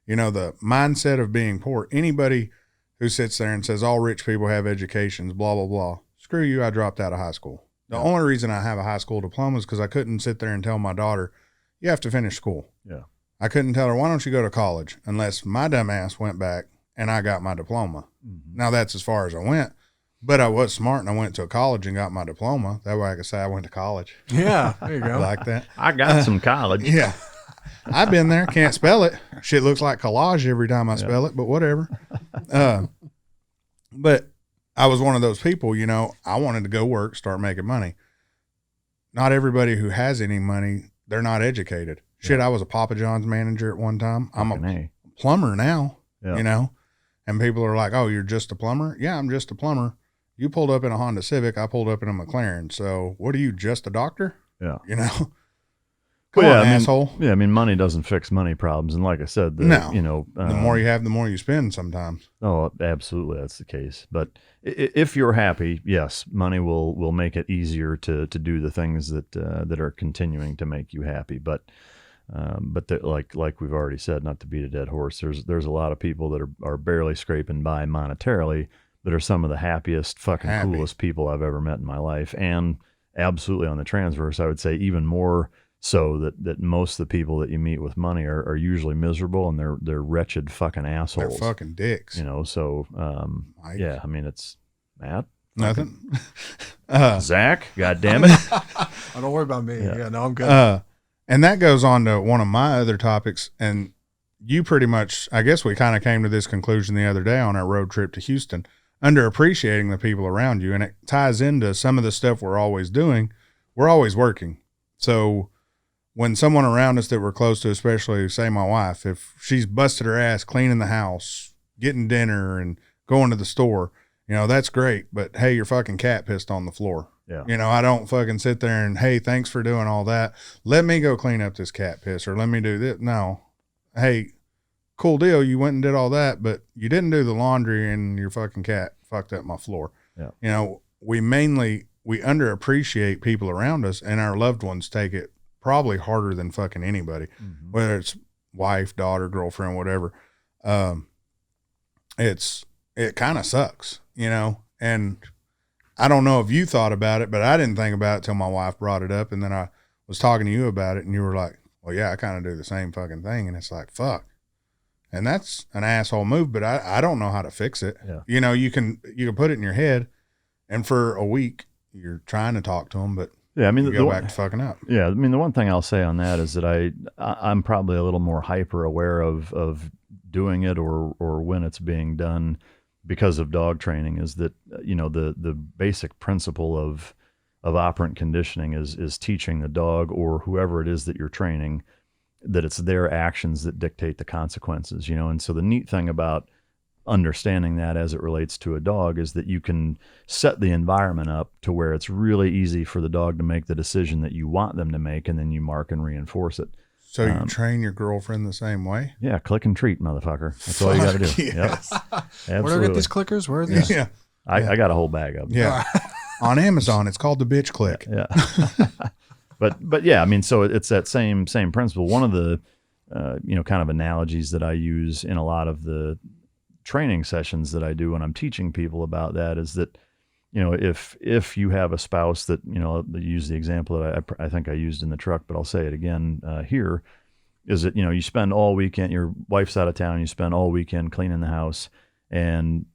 You know, the mindset of being poor. Anybody who sits there and says all rich people have educations, blah, blah, blah. Screw you. I dropped out of high school. The only reason I have a high school diploma is because I couldn't sit there and tell my daughter, you have to finish school. Yeah. I couldn't tell her, why don't you go to college? Unless my dumb ass went back and I got my diploma. Mm-hmm. Now that's as far as I went, but I was smart and I went to a college and got my diploma. That way I could say I went to college. Yeah, there you go. Like that. I got some college. Yeah. I've been there. Can't spell it. Shit looks like collage every time I spell it, but whatever. But I was one of those people, you know, I wanted to go work, start making money. Not everybody who has any money, they're not educated. Shit, I was a Papa John's manager at one time. I'm a plumber now, you know, and people are like, oh, you're just a plumber? Yeah, I'm just a plumber. You pulled up in a Honda Civic. I pulled up in a McLaren. So what are you, just a doctor? Yeah. You know? Come on, asshole. Yeah, I mean, money doesn't fix money problems. And like I said, you know. The more you have, the more you spend sometimes. Oh, absolutely. That's the case. But if you're happy, yes, money will make it easier to do the things that are continuing to make you happy. But like we've already said, not to beat a dead horse, there's a lot of people that are barely scraping by monetarily that are some of the happiest, coolest people I've ever met in my life. And absolutely on the transverse, I would say even more so that most of the people that you meet with money are usually miserable and they're wretched fucking assholes. They're fucking dicks. You know, so yeah, I mean, it's Matt. Nothing. Zach, God damn it. Oh, don't worry about me. Yeah, no, I'm good. And that goes on to one of my other topics. And you pretty much, I guess we kind of came to this conclusion the other day on our road trip to Houston, underappreciating the people around you. And it ties into some of the stuff we're always doing. We're always working. So when someone around us that we're close to, especially say my wife, if she's busted her ass cleaning the house, getting dinner and going to the store, you know, that's great. But hey, your fucking cat pissed on the floor. Yeah. You know, I don't fucking sit there and, hey, thanks for doing all that. Let me go clean up this cat piss or let me do this. No. Hey, cool deal. You went and did all that, but you didn't do the laundry and your fucking cat fucked up my floor. Yeah. You know, we underappreciate people around us, and our loved ones take it probably harder than fucking anybody, whether it's wife, daughter, girlfriend, whatever. It kind of sucks, you know, and I don't know if you thought about it, but I didn't think about it till my wife brought it up. And then I was talking to you about it and you were like, well, yeah, I kind of do the same fucking thing. And it's like, fuck. And that's an asshole move, but I don't know how to fix it. Yeah. You know, you can put it in your head and for a week you're trying to talk to them, but yeah, I mean, you go back to fucking up. Yeah. I mean, the one thing I'll say on that is that I'm probably a little more hyper aware of doing it or when it's being done because of dog training is that, you know, the basic principle of operant conditioning is teaching the dog or whoever it is that you're training that it's their actions that dictate the consequences, you know? And so the neat thing about understanding that as it relates to a dog is that you can set the environment up to where it's really easy for the dog to make the decision that you want them to make, and then you mark and reinforce it. So you train your girlfriend the same way? Yeah, click and treat, motherfucker. That's all you got to do. Yes. Yep. Where do I get these clickers? Where are these? Yeah. I got a whole bag of them. Yeah. On Amazon, it's called the bitch click. Yeah. But yeah, I mean, so it's that same principle. One of the, you know, kind of analogies that I use in a lot of the training sessions that I do when I'm teaching people about that is that, you know, if you have a spouse that, you know, use the example that I think I used in the truck, but I'll say it again here, is that, you know, you spend all weekend, your wife's out of town, you spend all weekend cleaning the house, and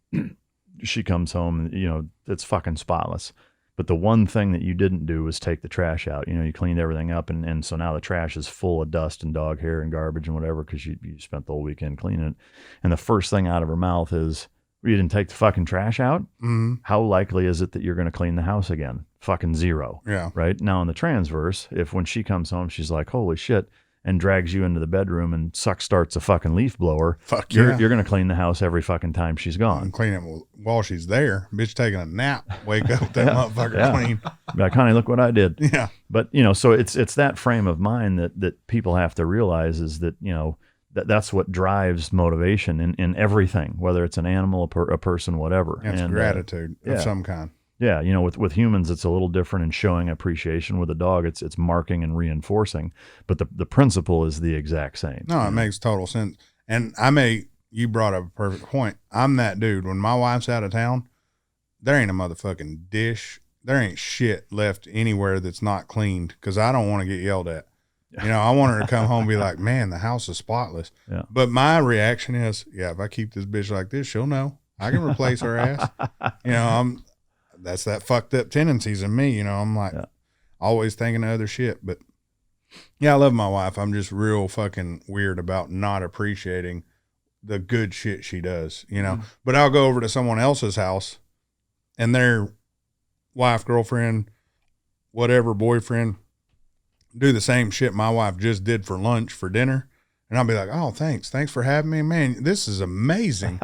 she comes home, you know, it's fucking spotless. But the one thing that you didn't do was take the trash out. You know, you cleaned everything up, and so now the trash is full of dust and dog hair and garbage and whatever because you spent the whole weekend cleaning it. And the first thing out of her mouth is, you didn't take the fucking trash out? Mm-hmm. How likely is it that you're going to clean the house again? Fucking zero. Yeah. Right? Now in the transverse, if when she comes home, she's like, holy shit, and drags you into the bedroom and starts a fucking leaf blower, Fuck you're yeah. going to clean the house every fucking time she's gone. And clean it while she's there. Bitch taking a nap. Wake up, that motherfucker clean. Be like, honey, look what I did. Yeah. But, so it's that frame of mind that people have to realize is that, that's what drives motivation in everything, whether it's an animal, a person, whatever. It's gratitude of some kind. Yeah, with humans, it's a little different in showing appreciation. With a dog, it's marking and reinforcing, but the principle is the exact same. No, it makes total sense. And you brought up a perfect point. I'm that dude. When my wife's out of town, there ain't a motherfucking dish. There ain't shit left anywhere that's not cleaned because I don't want to get yelled at. I want her to come home and be like, man, the house is spotless. Yeah. But my reaction is, if I keep this bitch like this, she'll know. I can replace her ass. That's that fucked up tendencies in me. I'm like always thinking of other shit. But I love my wife. I'm just real fucking weird about not appreciating the good shit she does, But I'll go over to someone else's house and their wife, girlfriend, whatever, boyfriend, do the same shit my wife just did for lunch, for dinner. And I'll be like, oh, thanks for having me. Man, this is amazing.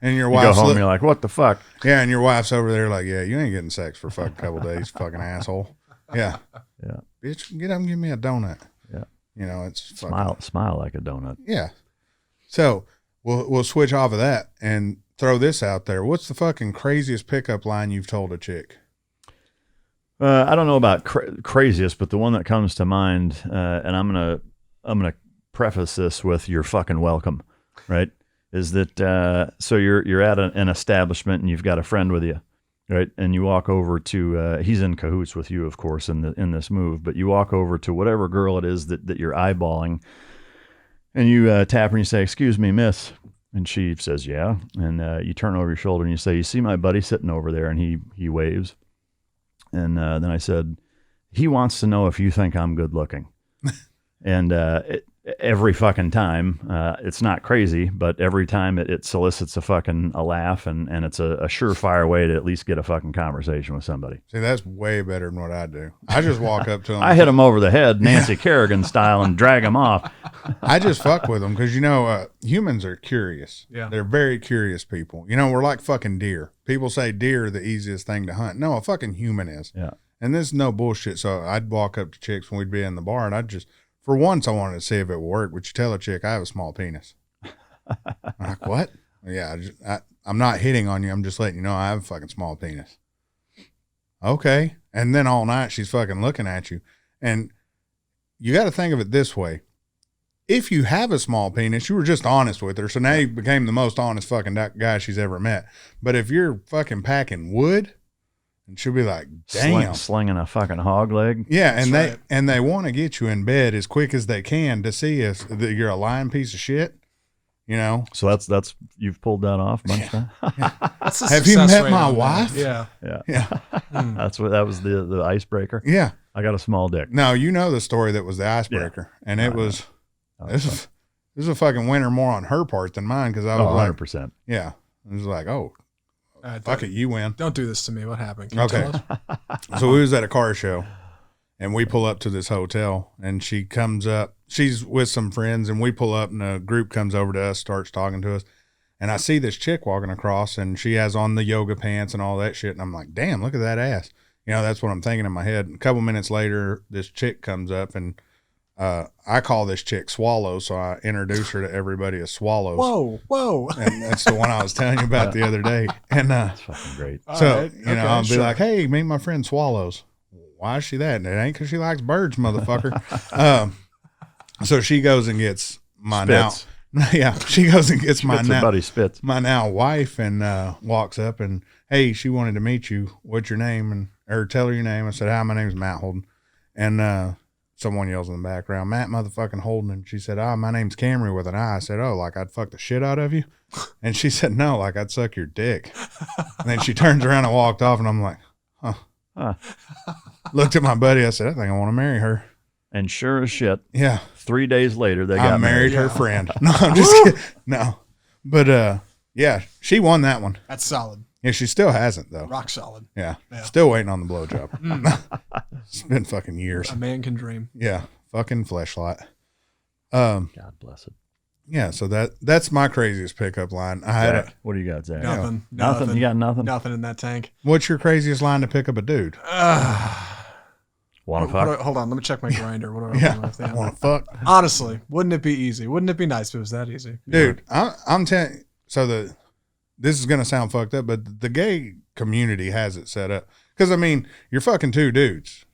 And your wife's go home and you're like, what the fuck? Yeah, and your wife's over there like, yeah, you ain't getting sex for a fucking couple days, fucking asshole. Yeah. Yeah. Bitch, get up and give me a donut. Yeah. It's fucking... Smile like a donut. Yeah. So we'll switch off of that and throw this out there. What's the fucking craziest pickup line you've told a chick? I don't know about craziest, but the one that comes to mind, and I'm gonna preface this with "you're fucking welcome," right? Is that so? You're at an establishment and you've got a friend with you, right? And you walk over to he's in cahoots with you, of course, in this move. But you walk over to whatever girl it is that you're eyeballing, and you tap her and you say, "Excuse me, miss." And she says, "Yeah." And you turn over your shoulder and you say, "You see my buddy sitting over there?" And he waves. And then I said, "He wants to know if you think I'm good looking." And every fucking time, it's not crazy, but every time it solicits a laugh, and it's a surefire way to at least get a fucking conversation with somebody. See, that's way better than what I do. I just walk up to them. I hit him over the head, Nancy Kerrigan style, and drag him off. I just fuck with them because, humans are curious. Yeah. They're very curious people. We're like fucking deer. People say deer are the easiest thing to hunt. No, a fucking human is. Yeah. And this is no bullshit. So I'd walk up to chicks when we'd be in the bar, and I'd just... For once, I wanted to see if it would work. Would you tell a chick I have a small penis? I'm like, what? Yeah, I'm not hitting on you. I'm just letting you know I have a fucking small penis. Okay. And then all night she's fucking looking at you. And you got to think of it this way. If you have a small penis, you were just honest with her. So now you became the most honest fucking guy she's ever met. But if you're fucking packing wood, and she'll be like, damn. Slinging a fucking hog leg. Yeah, and they want to get you in bed as quick as they can to see if that you're a lying piece of shit, So that's you've pulled that off a bunch of times. Have you met my wife? Yeah. That was the icebreaker. Yeah. I got a small dick. No, you know the story that was the icebreaker, and it was this was a fucking winner more on her part than mine because I was 100%. Yeah, it was like, oh. Fuck it, you win. Don't do this to me. What happened? Can you tell us? So we was at a car show, and we pull up to this hotel, and she comes up. She's with some friends, and we pull up, and a group comes over to us, starts talking to us, and I see this chick walking across, and she has on the yoga pants and all that shit, and I'm like, damn, look at that ass. That's what I'm thinking in my head. And a couple minutes later, this chick comes up, and I call this chick Swallow, so I introduce her to everybody as Swallows. Whoa. And that's the one I was telling you about the other day. And that's fucking great. So, I'll be like, hey, meet my friend Swallows. Why is she that? And it ain't because she likes birds, motherfucker. So she goes and gets my Spits. now. Yeah, she goes and gets my now. Buddy spits. My now wife and walks up and, hey, she wanted to meet you. What's your name? Or tell her your name. I said, hi, my name's Matt Holden. And someone yells in the background, Matt motherfucking Holden. And she said, my name's Camry with an I. I said, oh, like I'd fuck the shit out of you? And she said, no, like I'd suck your dick. And then she turns around and walked off, and I'm like, huh. Looked at my buddy. I said, I think I want to marry her. And sure as shit, yeah. 3 days later, they got married her friend. No, I'm just kidding. No. But, yeah, she won that one. That's solid. Yeah, she still hasn't, though. Rock solid. Yeah. Still waiting on the blowjob. It's been fucking years. A man can dream. Yeah. Fucking fleshlight. God bless it. Yeah, so that's my craziest pickup line. I had Zach, what do you got, Zach? Nothing. Nothing. You got nothing? Nothing in that tank. What's your craziest line to pick up a dude? Want to fuck? Hold on, let me check my grinder. What do I Yeah, want want to fuck, Honestly, wouldn't it be easy? Wouldn't it be nice if it was that easy? dude. I'm telling. So this is gonna sound fucked up, but the gay community has it set up because I mean you're fucking two dudes,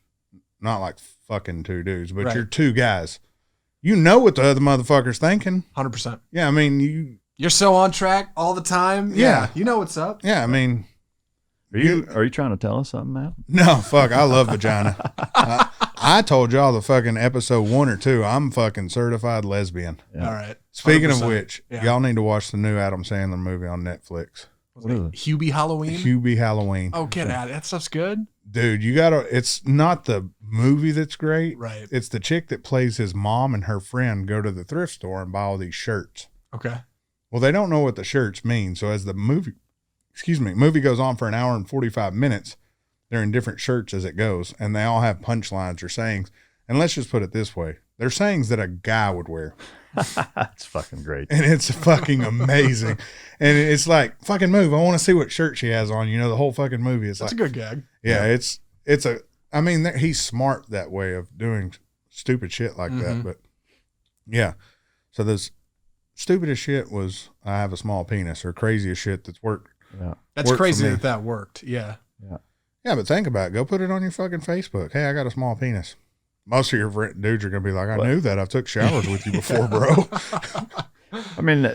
not like fucking two dudes, but Right. you're two guys. You know what the other motherfucker's thinking. 100%. Yeah, I mean You're so on track all the time. Yeah. You know what's up. Yeah, I mean. Are you trying to tell us something, Matt? No, fuck. I love vagina. I told y'all the fucking episode 1 or 2. I'm fucking certified lesbian. Yeah. All right. Speaking 100%. of which, Yeah. y'all need to watch the new Adam Sandler movie on Netflix. What is it? Hubie Halloween? Hubie Halloween. Oh, get out. That stuff's good? Dude, it's not the movie that's great. Right. It's the chick that plays his mom and her friend go to the thrift store and buy all these shirts. Okay. Well, they don't know what the shirts mean. So as the movie goes on for an hour and 45 minutes, they're in different shirts as it goes. And they all have punchlines or sayings. And let's just put it this way. They're sayings that a guy would wear. That's fucking great. And it's fucking amazing. And it's like, fucking move. I want to see what shirt she has on. You know, the whole fucking movie. It's That's like, a good gag. yeah, I mean, he's smart that way of doing stupid shit like that. But yeah. So this stupidest shit was I have a small penis, or craziest shit that's worked. Yeah. That's Worked for crazy me. that worked. Yeah. Yeah, but think about it. Go put it on your fucking Facebook. Hey, I got a small penis. Most of your dudes are going to be like, I knew that. I've took showers with you before, bro. I mean,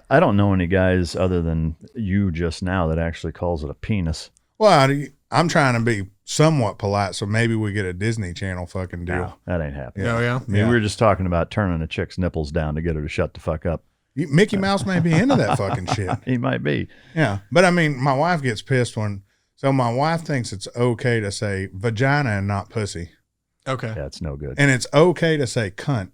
I don't know any guys other than you just now that actually calls it a penis. Well, I'm trying to be somewhat polite, so maybe we get a Disney Channel fucking deal. No, that ain't happening. Oh, yeah. I mean, we were just talking about turning a chick's nipples down to get her to shut the fuck up. Mickey Mouse may be into that fucking shit. He might be. Yeah. But I mean, my wife gets pissed so my wife thinks it's okay to say vagina and not pussy. Okay. Yeah, it's no good. And it's okay to say cunt.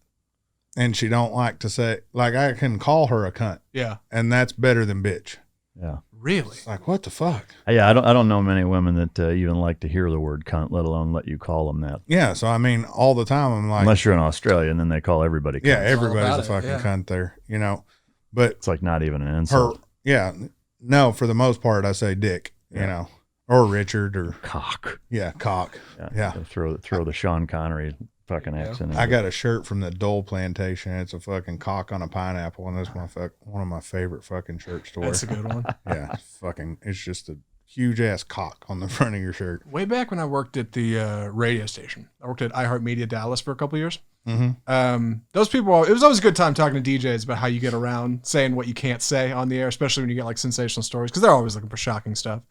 And she don't like to say, like, I can call her a cunt. Yeah. And that's better than bitch. Yeah. Really? It's like, what the fuck? Yeah, I don't know many women that even like to hear the word cunt, let alone let you call them that. Yeah. So, I mean, all the time I'm like, Unless you're in Australia, and then they call everybody cunt. yeah, everybody's a it, fucking yeah. cunt there, you know. But It's like not even an her, insult. yeah. No, for the most part, I say dick, you know, or Richard or, Cock. yeah, cock. Yeah. Throw the Sean Connery fucking accent in. I got a shirt from the Dole Plantation. It's a fucking cock on a pineapple, and that's one of my favorite fucking shirts to wear. That's a good one. Yeah, it's just a huge ass cock on the front of your shirt. Way back when I worked at the radio station, I worked at iHeartMedia Dallas for a couple of years. Those people, it was always a good time talking to DJs about how you get around saying what you can't say on the air, especially when you get like sensational stories, because they're always looking for shocking stuff.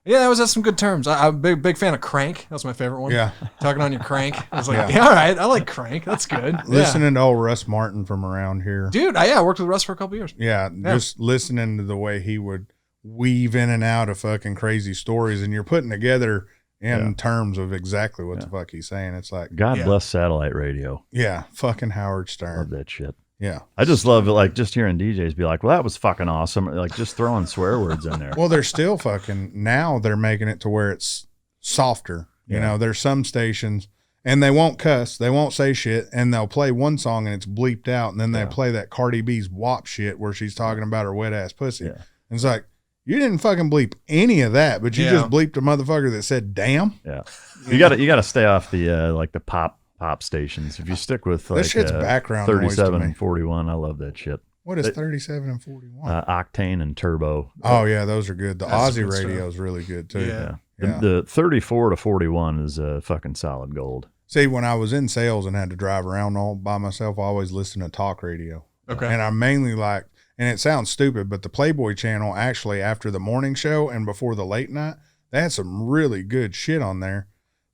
Yeah, that was at some good terms. I'm a big fan of Crank. That was my favorite one. Yeah. Talking on your Crank. I was like, yeah, all right, I like Crank. That's good. Listening to old Russ Martin from around here. Dude, I worked with Russ for a couple of years. Yeah, just listening to the way he would weave in and out of fucking crazy stories, and you're putting together in terms of exactly what the fuck he's saying. It's like, God bless satellite radio. yeah, fucking Howard Love Stern. that shit. Yeah. I just love it, like just hearing DJs be like, well, that was fucking awesome. Like just throwing swear words in there. Well, they're still fucking, now they're making it to where it's softer. You know, there's some stations and they won't cuss, they won't say shit, and they'll play one song and it's bleeped out, and then they play that Cardi B's WAP shit where she's talking about her wet ass pussy. Yeah. And it's like, you didn't fucking bleep any of that, but you just bleeped a motherfucker that said damn. Yeah. You gotta stay off the like the pop stations. If you stick with like That shit's background noise to 37 me. and 41, I love that shit. What is 37 and 41? Octane and Turbo. Oh yeah, those are good. The That's Aussie good stuff. radio is really good too. Yeah. Yeah. The 34 to 41 is fucking solid gold. See, when I was in sales and had to drive around all by myself, I always listened to talk radio. Okay. And I mainly like, and it sounds stupid, but the Playboy channel actually after the morning show and before the late night, they had some really good shit on there.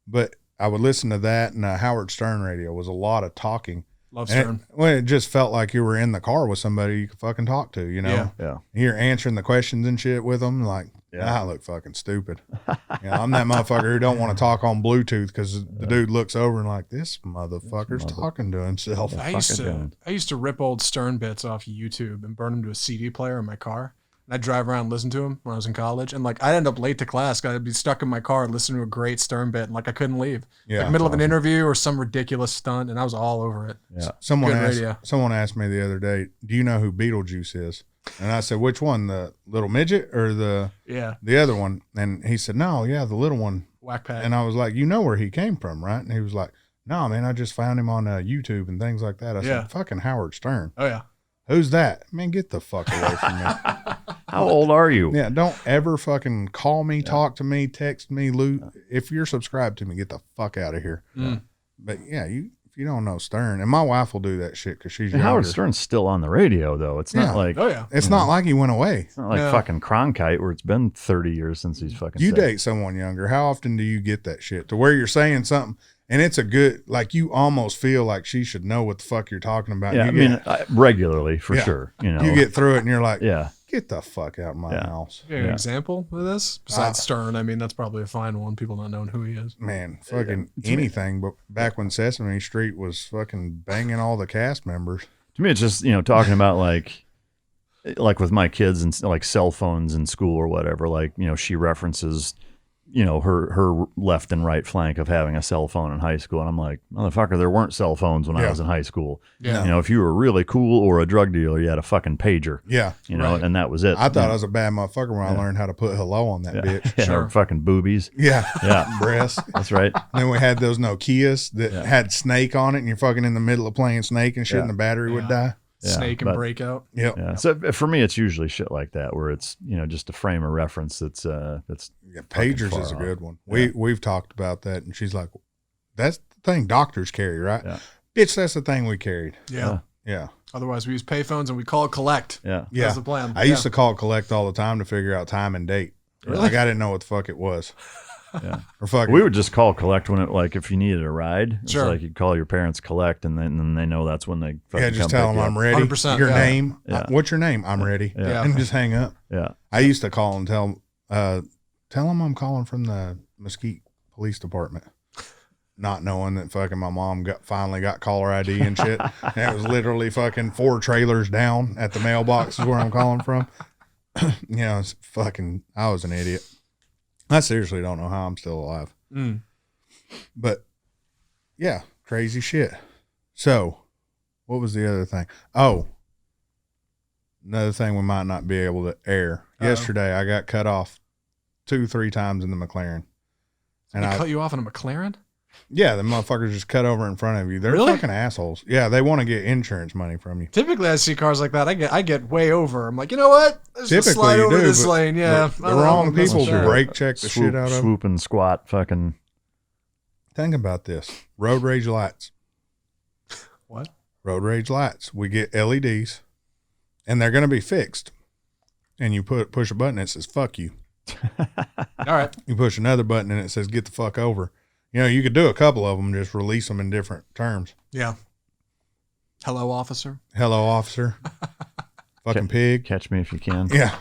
But I would listen to that, and Howard Stern radio was a lot of talking. Love And Stern. it just felt like you were in the car with somebody you could fucking talk to, you know? Yeah. Yeah. You're answering the questions and shit with them. Like, I look fucking stupid. I'm that motherfucker who don't want to talk on Bluetooth because the dude looks over and like, this motherfucker's talking to himself. I used to rip old Stern bits off YouTube and burn them to a CD player in my car. And I'd drive around and listen to him when I was in college. And like I'd end up late to class. I'd be stuck in my car listening to a great Stern bit, and like I couldn't leave. Yeah, Like middle of an interview or some ridiculous stunt, and I was all over it. Yeah. Someone Good asked, radio. someone asked me the other day, do you know who Beetlejuice is? And I said, which one, the little midget or the other one? And he said, no, yeah, the little one. Whack pack. And I was like, you know where he came from, right? And he was like, no, man, I just found him on YouTube and things like that. I said, fucking Howard Stern. Oh yeah. Who's that? Man, get the fuck away from me. How old are you? Yeah, don't ever fucking call me, talk to me, text me, Luke. If you're subscribed to me, get the fuck out of here. But yeah, if you don't know Stern, and my wife will do that shit because she's And younger. Howard Stern's still on the radio, though. It's not like Oh yeah. It's not like he went away. it's not like fucking Cronkite, where it's been 30 years since he's fucking. You said. date someone younger. How often do you get that shit to where you're saying something and it's a good, like you almost feel like she should know what the fuck you're talking about? Yeah, regularly for sure. You know, you get through it and you're like, yeah. get the fuck out of my house. An example of this besides Stern. I mean, that's probably a fine one. People not knowing who he is. Man, fucking anything. But back when Sesame Street was fucking banging all the cast members. To me, it's just talking about like with my kids and like cell phones in school or whatever. Like she references her left and right flank of having a cell phone in high school, and I'm like, motherfucker, there weren't cell phones when I was in high school. Yeah. If you were really cool or a drug dealer, you had a fucking pager. Yeah, and that was it. I thought I was a bad motherfucker when I learned how to put hello on that bitch. Yeah, or fucking boobies. Yeah, Yeah. breasts. That's right. And then we had those Nokias that had Snake on it, and you're fucking in the middle of playing Snake and shit, and the battery would die. Yeah, Snake and Breakout. Yep. Yeah. So for me, it's usually shit like that, where it's just a frame of reference that's Yeah, pagers is a good one. We've talked about that, and she's like, "That's the thing doctors carry, right? Yeah. Bitch, that's the thing we carried." Yeah. Otherwise, we use payphones and we call collect. Yeah. That's the plan. I used to call collect all the time to figure out time and date. Really? Like I didn't know what the fuck it was. Yeah. Or fucking. We would just call collect when it, like, if you needed a ride. It's Sure. like you'd call your parents collect, and then they know that's when they fucking Yeah, just come tell pick them you I'm up. ready. 100%, Your yeah. name? Yeah. What's your name? I'm ready. Yeah. And just hang up. Yeah. I used to call and tell them I'm calling from the Mesquite Police Department, not knowing that fucking my mom finally got caller ID and shit. And it was literally fucking 4 trailers down at the mailbox is where I'm calling from. It's fucking. I was an idiot. I seriously don't know how I'm still alive. But yeah, crazy shit. So, what was the other thing? Oh, another thing we might not be able to air. Yesterday, I got cut off 2-3 times in the McLaren. And I cut you off in a McLaren? Yeah, the motherfuckers just cut over in front of you. They're Really? fucking assholes. Yeah, they want to get insurance money from you. Typically, I see cars like that. I get way over. I'm like, you know what? Let's just Typically, slide you over do, this but lane. Yeah. The wrong people Sure. brake check the shit out of them. Swoop and squat, fucking. Think about this. Road rage lights. What? Road rage lights. We get LEDs, and they're going to be fixed. And you push a button that says, fuck you. All right. You push another button and it says, get the fuck over. You could do a couple of them, just release them in different terms. Yeah. Hello, officer. Hello, officer. Fucking pig. Catch me if you can. Yeah.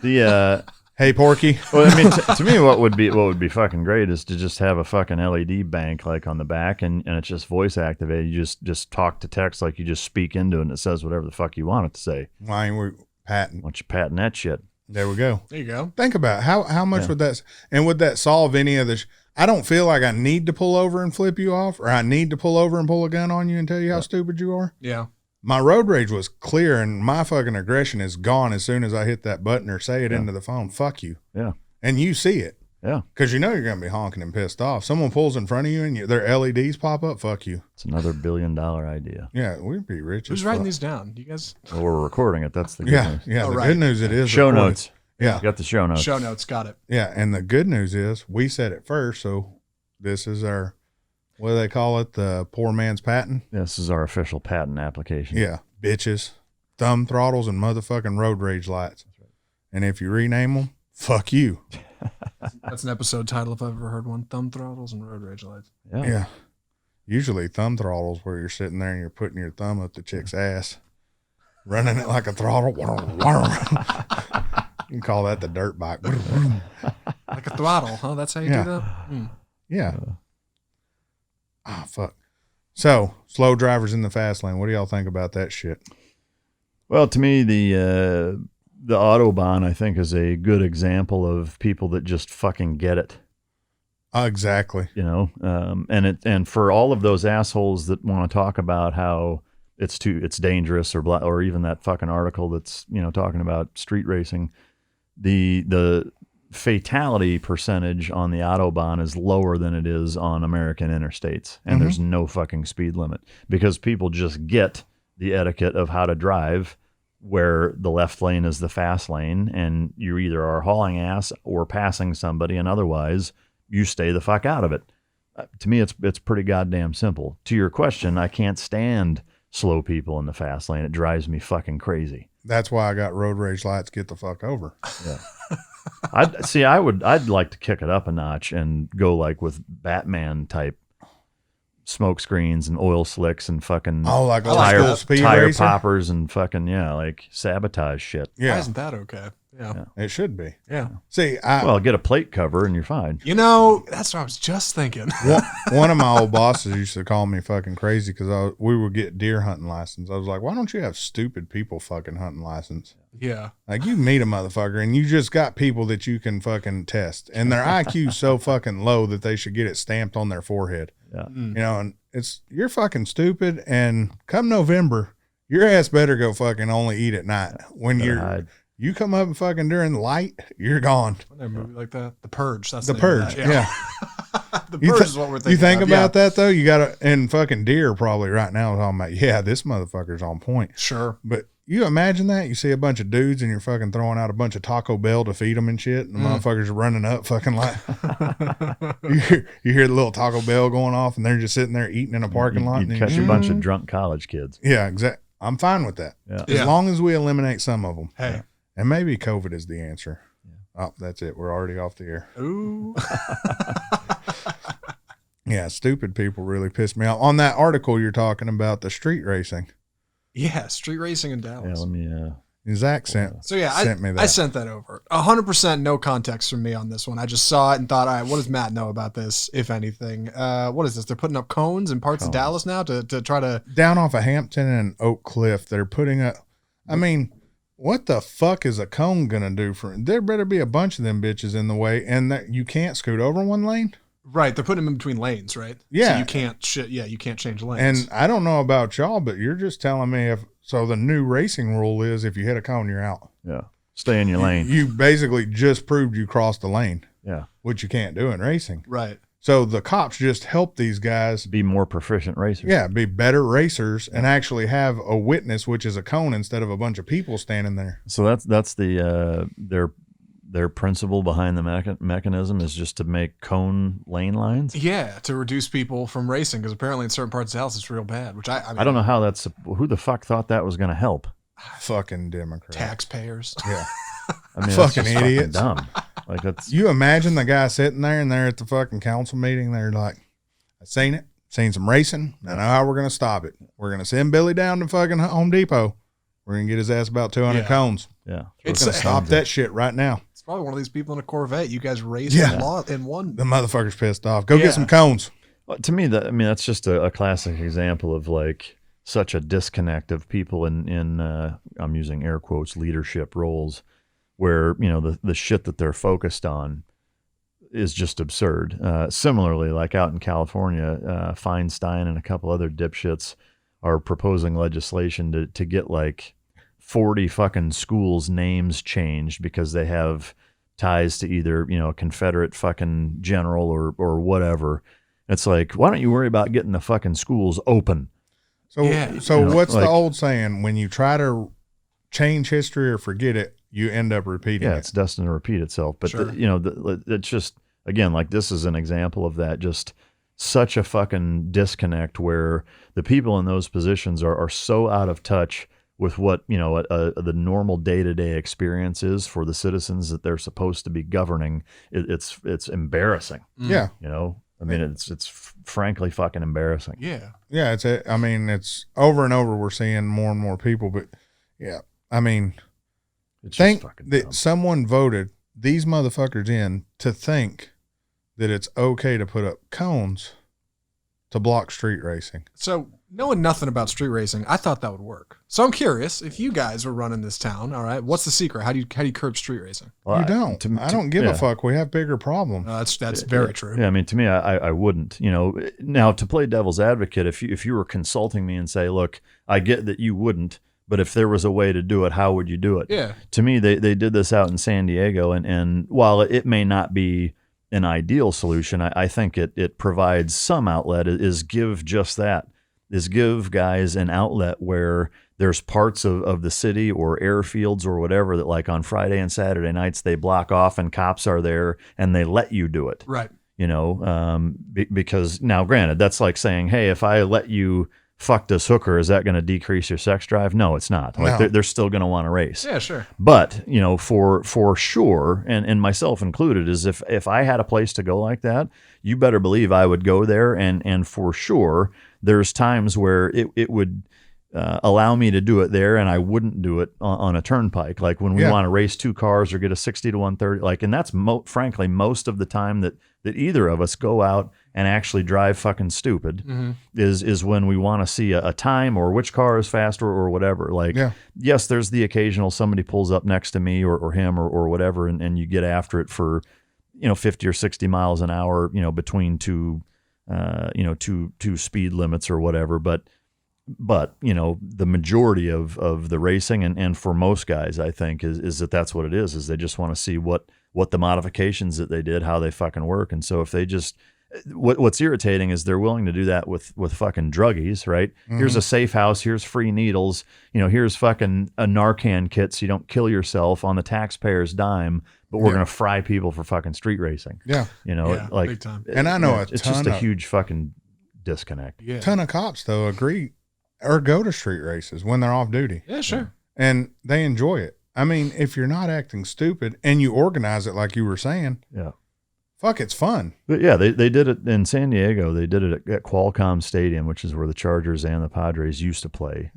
The Hey, Porky. well, I mean, to me, what would be fucking great is to just have a fucking LED bank like on the back, and it's just voice activated. You just talk to text, like you just speak into it, and it says whatever the fuck you want it to say. Why ain't we patent? Why don't you patent that shit? There we go. There you go. Think about it. How much would that, and would that solve any of this? I don't feel like I need to pull over and flip you off, or I need to pull over and pull a gun on you and tell you how stupid you are. Yeah. My road rage was clear, and my fucking aggression is gone as soon as I hit that button or say it into the phone. Fuck you. Yeah. And you see it. Yeah. Because you're going to be honking and pissed off. Someone pulls in front of you and their LEDs pop up. Fuck you. It's another $1 billion idea. Yeah, we'd be rich. Who's as writing fuck. these down? You guys? Well, we're recording it. That's the good Yeah, news. yeah. Oh, The right. good news it is Show recorded. notes. Yeah, Got the show notes. Show notes. Got it. yeah. And the good news is we said it first, so this is our, what do they call it? The poor man's patent. This is our official patent application. Yeah, bitches, thumb throttles, and motherfucking road rage lights. And if you rename them, fuck you. That's an episode title if I've ever heard one. Thumb throttles and road rage lights. Yeah. Usually thumb throttles where you're sitting there and you're putting your thumb up the chick's ass, running it like a throttle. You can call that the dirt bike. Like a throttle, huh? That's how you Yeah. do that? Hmm. Yeah. Ah, fuck. So, slow drivers in the fast lane. What do y'all think about that shit? Well, to me, the the Autobahn, I think, is a good example of people that just fucking get it. Exactly. You know, and for all of those assholes that want to talk about how it's dangerous or even that fucking article that's, you know, talking about street racing, the fatality percentage on the Autobahn is lower than it is on American interstates, and there's no fucking speed limit because people just get the etiquette of how to drive, where the left lane is the fast lane, and you either are hauling ass or passing somebody, and otherwise you stay the fuck out of it. To me, it's pretty goddamn simple. To your question, I can't stand slow people in the fast lane. It drives me fucking crazy. That's why I got road rage lights. Get the fuck over. Yeah. I'd like to kick it up a notch and go like with Batman type smoke screens and oil slicks and fucking like tire speed tire racer? poppers and fucking like sabotage shit. Yeah, Why isn't that okay? Yeah. it should be. Yeah. See, Well, get a plate cover and you're fine. You know, that's what I was just thinking. one of my old bosses used to call me fucking crazy because we would get deer hunting license. I was like, why don't you have stupid people fucking hunting license? Yeah. Like, you meet a motherfucker and you just got people that you can fucking test, and their IQ's so fucking low that they should get it stamped on their forehead. Yeah. You know, and you're fucking stupid. And come November, your ass better go fucking only eat at night. When you come up and fucking during the light, you're gone. Wasn't there a movie like that? The Purge. That's The name of Purge. that. Yeah. The Purge is what we're thinking. You think about Yeah. that though? You gotta, and fucking deer probably right now talking about, yeah, this motherfucker's on point. Sure. But you imagine that you see a bunch of dudes and you're fucking throwing out a bunch of Taco Bell to feed them and shit, and the motherfuckers are running up fucking like you hear the little Taco Bell going off, and they're just sitting there eating in a parking lot. You And catch a bunch of drunk college kids. yeah, exactly. I'm fine with that Yeah. as long as we eliminate some of them. Hey. And maybe COVID is the answer. Oh, that's it. We're already off the air. Ooh. Yeah, stupid people really piss me off. On that article you're talking about, the street racing. Yeah, street racing in Yeah, Dallas. let me. Zach sent me that. I sent that over. 100% no context from me on this one. I just saw it and thought, all right, what does Matt know about this, if anything? What is this? They're putting up cones in parts of Dallas now to try to... Down off of Hampton and Oak Cliff, they're putting up, I mean, what the fuck is a cone going to do for, there better be a bunch of them bitches in the way, and that you can't scoot over one lane? Right, they're putting them in between lanes, right? Yeah. So you can't you can't change lanes. And I don't know about y'all, but you're just telling me so the new racing rule is if you hit a cone, you're out. Yeah. Stay in your lane. You basically just proved you crossed the lane, Yeah. which you can't do in racing. Right. So the cops just help these guys, Be more proficient racers. yeah, be better racers and actually have a witness, which is a cone instead of a bunch of people standing there. So that's the their principle behind the mechanism is just to make cone lane lines. Yeah, to reduce people from racing, because apparently in certain parts of Dallas it's real bad, which I mean, I don't know how who the fuck thought that was going to help. Fucking Democrats. taxpayers. Yeah. I mean, Fucking that's just idiots. Fucking dumb. Like that's You imagine the guy sitting there and they're at the fucking council meeting. They're like, I seen some racing. I know how we're going to stop it. We're going to send Billy down to fucking Home Depot. We're going to get his ass about 200 Yeah. cones. yeah. It's We're going to stop that shit right now. It's probably one of these people in a Corvette. You guys raced Yeah. in one. The motherfucker's pissed off. Go Yeah. get some cones. Well, to me, that's just a classic example of like such a disconnect of people in I'm using air quotes leadership roles, where the shit that they're focused on is just absurd. Similarly, like out in California, Feinstein and a couple other dipshits are proposing legislation to get like 40 fucking schools' names changed because they have ties to either a Confederate fucking general or whatever. It's like, why don't you worry about getting the fucking schools open? So, Yeah. what's like- the old saying? When you try to change history or forget it, you end up repeating Yeah, it. it's destined to repeat itself. But Sure. it's just, again, like this is an example of that. Just such a fucking disconnect where the people in those positions are so out of touch with what the normal day-to-day experience is for the citizens that they're supposed to be governing. It's embarrassing. Yeah. I mean, it's frankly fucking embarrassing. Yeah. Yeah. It's over and over. We're seeing more and more people, but yeah, I mean, It's think just fucking that dumb. someone voted these motherfuckers in to think that it's okay to put up cones to block street racing. So Knowing nothing about street racing, I thought that would work. So I'm curious if you guys were running this town. All right, what's the secret? How do you curb street racing? Well, You don't. I don't give a fuck. We have bigger problems. That's very true. Yeah, I mean, to me, I wouldn't. You know, now to play devil's advocate, if you were consulting me and say, look, I get that you wouldn't, but if there was a way to do it, how would you do it? Yeah. To me, they did this out in San Diego, and while it may not be an ideal solution, I think it provides some outlet. Is give just that. Is give guys an outlet where there's parts of the city or airfields or whatever that, like on Friday and Saturday nights, they block off and cops are there and they let you do it. Right. You know, because now, granted, that's like saying, hey, if I let you fuck this hooker, is that going to decrease your sex drive? No, it's not. Like No. they're still going to want to race. Yeah, sure. But, you know, for sure, and myself included, is if I had a place to go like that, you better believe I would go there. And for sure, there's times where it would allow me to do it there, and I wouldn't do it on a turnpike. Like when we want to race two cars or get a 60 to 130, like, and that's frankly most of the time that either of us go out and actually drive fucking stupid is when we want to see a time or which car is faster or whatever. Like, yes, there's the occasional somebody pulls up next to me or him or whatever, and you get after it for, 50 or 60 miles an hour, between two speed limits or whatever. But the majority of the racing and for most guys, I think is that's what it is they just want to see what the modifications that they did, how they fucking work. And so if they just, what's irritating is they're willing to do that with fucking druggies, right? Mm-hmm. Here's a safe house. Here's free needles. Here's fucking a Narcan kit so you don't kill yourself on the taxpayer's dime, but we're going to fry people for fucking street racing. Yeah. Like, big time. And I know it's just a huge fucking disconnect. Yeah. ton of cops though agree or go to street races when they're off duty. Yeah, sure. And they enjoy it. I mean, if you're not acting stupid and you organize it like you were saying, fuck, it's fun. But yeah, they did it in San Diego. They did it at Qualcomm Stadium, which is where the Chargers and the Padres used to play.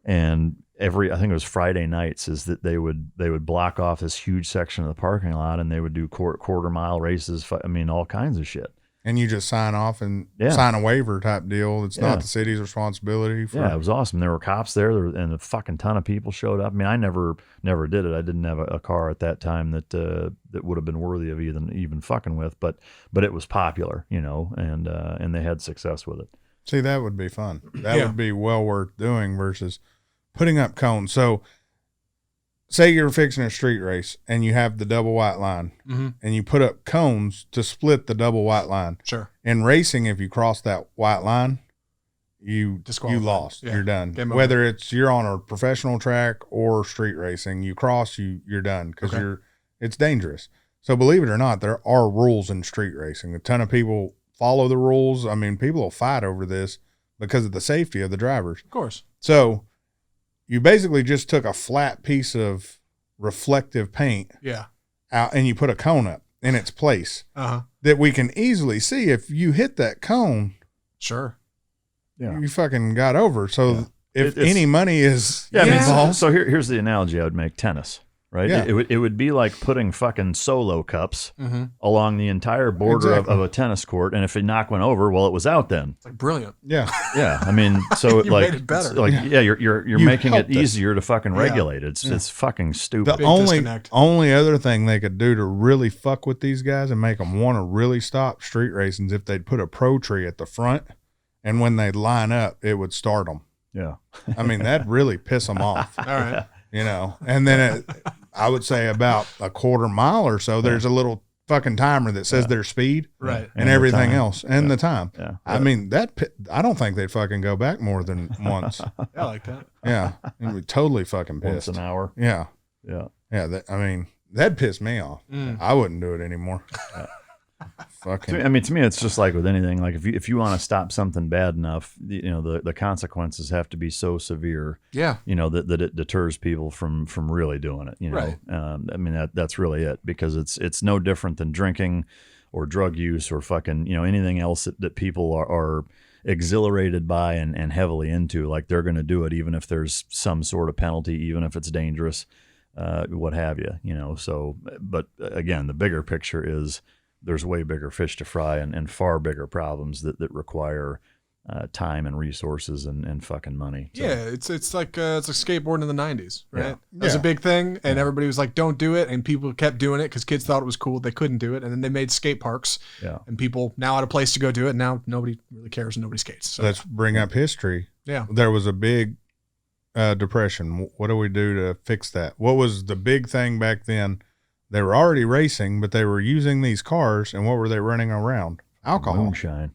And I think it was Friday nights, is that they would block off this huge section of the parking lot and they would do quarter mile races. I mean, all kinds of shit. And you just sign off and sign a waiver type deal. It's not the city's responsibility. Yeah, it was awesome. There were cops there, and a fucking ton of people showed up. I mean, I never did it. I didn't have a car at that time that would have been worthy of even fucking with. But it was popular, and they had success with it. See, that would be fun. That would be well worth doing versus putting up cones. So, say you're fixing a street race and you have the double white line and you put up cones to split the double white line. Sure. In racing, if you cross that white line, you lost. Yeah. You're done. Whether it's you're on a professional track or street racing, you cross, you're done because it's dangerous. So believe it or not, there are rules in street racing. A ton of people follow the rules. I mean, people will fight over this because of the safety of the drivers. Of course. So you basically just took a flat piece of reflective paint out and you put a cone up in its place that we can easily see. If you hit that cone, you fucking got over. So if any money is involved. So here's the analogy I would make: tennis. Right? Yeah. It would be like putting fucking solo cups along the entire border of a tennis court, and if you knock one over, well, it was out then. It's like brilliant. Yeah. Yeah. I mean, so you made it better. You're making it easier to fucking regulate. It's fucking stupid. The only other thing they could do to really fuck with these guys and make them want to really stop street racing is if they'd put a pro tree at the front, and when they'd line up, it would start them. Yeah. I mean, that'd really piss them off. All right. And then I would say about a quarter mile or so, there's a little fucking timer that says their speed, right, and everything else, and the time. Yeah. I mean, I don't think they'd fucking go back more than once. I like that. Yeah, it'd be totally fucking pissed. Once an hour. Yeah, yeah. That'd piss me off. I wouldn't do it anymore. Fucking. To me, it's just like with anything. Like if you want to stop something bad enough, the consequences have to be so severe. Yeah. That it deters people from really doing it. Right. I mean that's really it, because it's no different than drinking or drug use or fucking anything else that people are exhilarated by and heavily into. Like they're going to do it even if there's some sort of penalty, even if it's dangerous, what have you. So, but again, the bigger picture is there's way bigger fish to fry and far bigger problems that require time and resources and fucking money. So, Yeah, it's like skateboarding in the 90s, right? Yeah. That was a big thing, and everybody was like, don't do it, and people kept doing it because kids thought it was cool. They couldn't do it, and then they made skate parks, and people now had a place to go do it, and now nobody really cares and nobody skates. So. Let's bring up history. Yeah. There was a big depression. What do we do to fix that? What was the big thing back then? They were already racing, but they were using these cars, and what were they running around? Alcohol. Moonshine.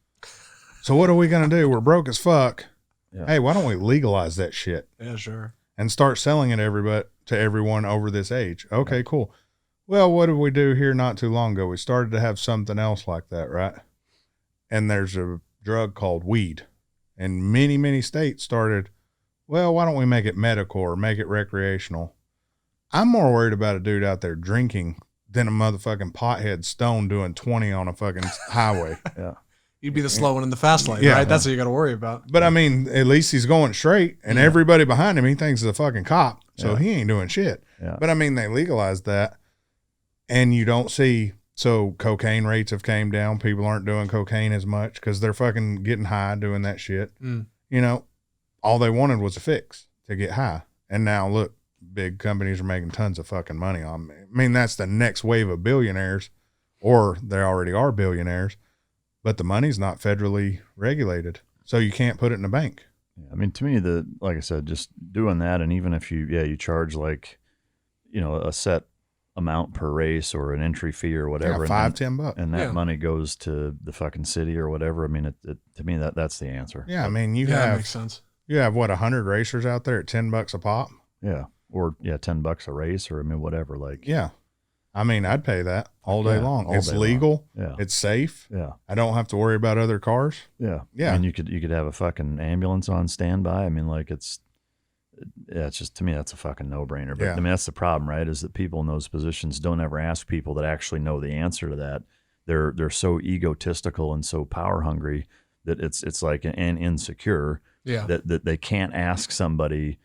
So what are we going to do? We're broke as fuck. Yeah. Hey, why don't we legalize that shit Yeah, sure. and start selling it to everyone over this age? Okay, cool. Well, what did we do here not too long ago? We started to have something else like that, right? And there's a drug called weed. And many, many states started, well, why don't we make it medical or make it recreational? I'm more worried about a dude out there drinking than a motherfucking pothead stone doing 20 on a fucking highway. Yeah. You'd be the slow one in the fast lane, Yeah. right? That's what you got to worry about. But I mean, at least he's going straight, and everybody behind him, he thinks is a fucking cop, so he ain't doing shit. Yeah. But I mean, they legalized that, and you don't see. So cocaine rates have came down. People aren't doing cocaine as much because they're fucking getting high doing that shit. Mm. You know, all they wanted was a fix to get high, and now look, big companies are making tons of fucking money on me. I mean, that's the next wave of billionaires, or they already are billionaires. But the money's not federally regulated, so you can't put it in the bank. Yeah, I mean, to me, like I said, just doing that, and even if you charge like, a set amount per race or an entry fee or whatever, Yeah, $5-10, and that money goes to the fucking city or whatever. I mean, it to me that's the answer. Yeah, I mean, you That have makes sense. you have what 100 racers out there at $10 a pop. Yeah, or $10 a race, or I mean, whatever. Like, Yeah, I mean, I'd pay that all day long. all It's day legal. long. Yeah, It's safe. yeah, I don't have to worry about other cars. yeah. Yeah. I mean, you could have a fucking ambulance on standby. I mean, like it's just, to me, that's a fucking no brainer. But Yeah. I mean, that's the problem, right? Is that people in those positions don't ever ask people that actually know the answer to that. They're so egotistical and so power hungry that it's like and insecure Yeah. that they can't ask somebody,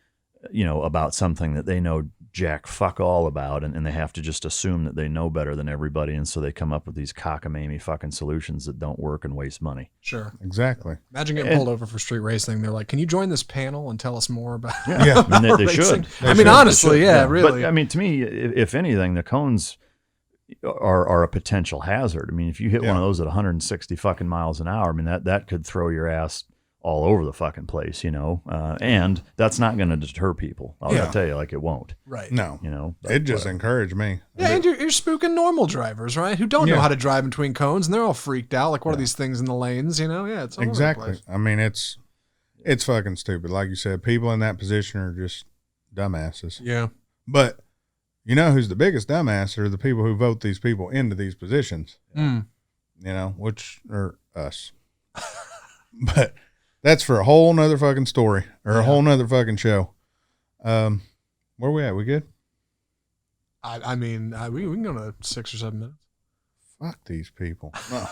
about something that they know jack fuck all about, and they have to just assume that they know better than everybody, and so they come up with these cockamamie fucking solutions that don't work and waste money. Sure. Exactly. Imagine getting pulled over for street racing. They're like, can you join this panel and tell us more about Yeah. I mean, they racing? should. I mean, honestly, yeah, really. But I mean, to me, if anything, the cones are a potential hazard. I mean, if you hit one of those at 160 fucking miles an hour, I mean, that could throw your ass all over the fucking place, and that's not going to deter people. I'll tell you, like, it won't. Right. No, but it just encouraged me. Yeah, and you're spooking normal drivers, right? Who don't know how to drive between cones, and they're all freaked out. Like, what are these things in the lanes? Yeah, it's all over the Exactly. place. I mean, it's fucking stupid. Like you said, people in that position are just dumbasses. Yeah. But you know who's the biggest dumbass are the people who vote these people into these positions. Mm. Which are us. But that's for a whole nother fucking story or a whole nother fucking show. Where we at? We good? I mean, we can go to 6 or 7 minutes. Fuck these people. No.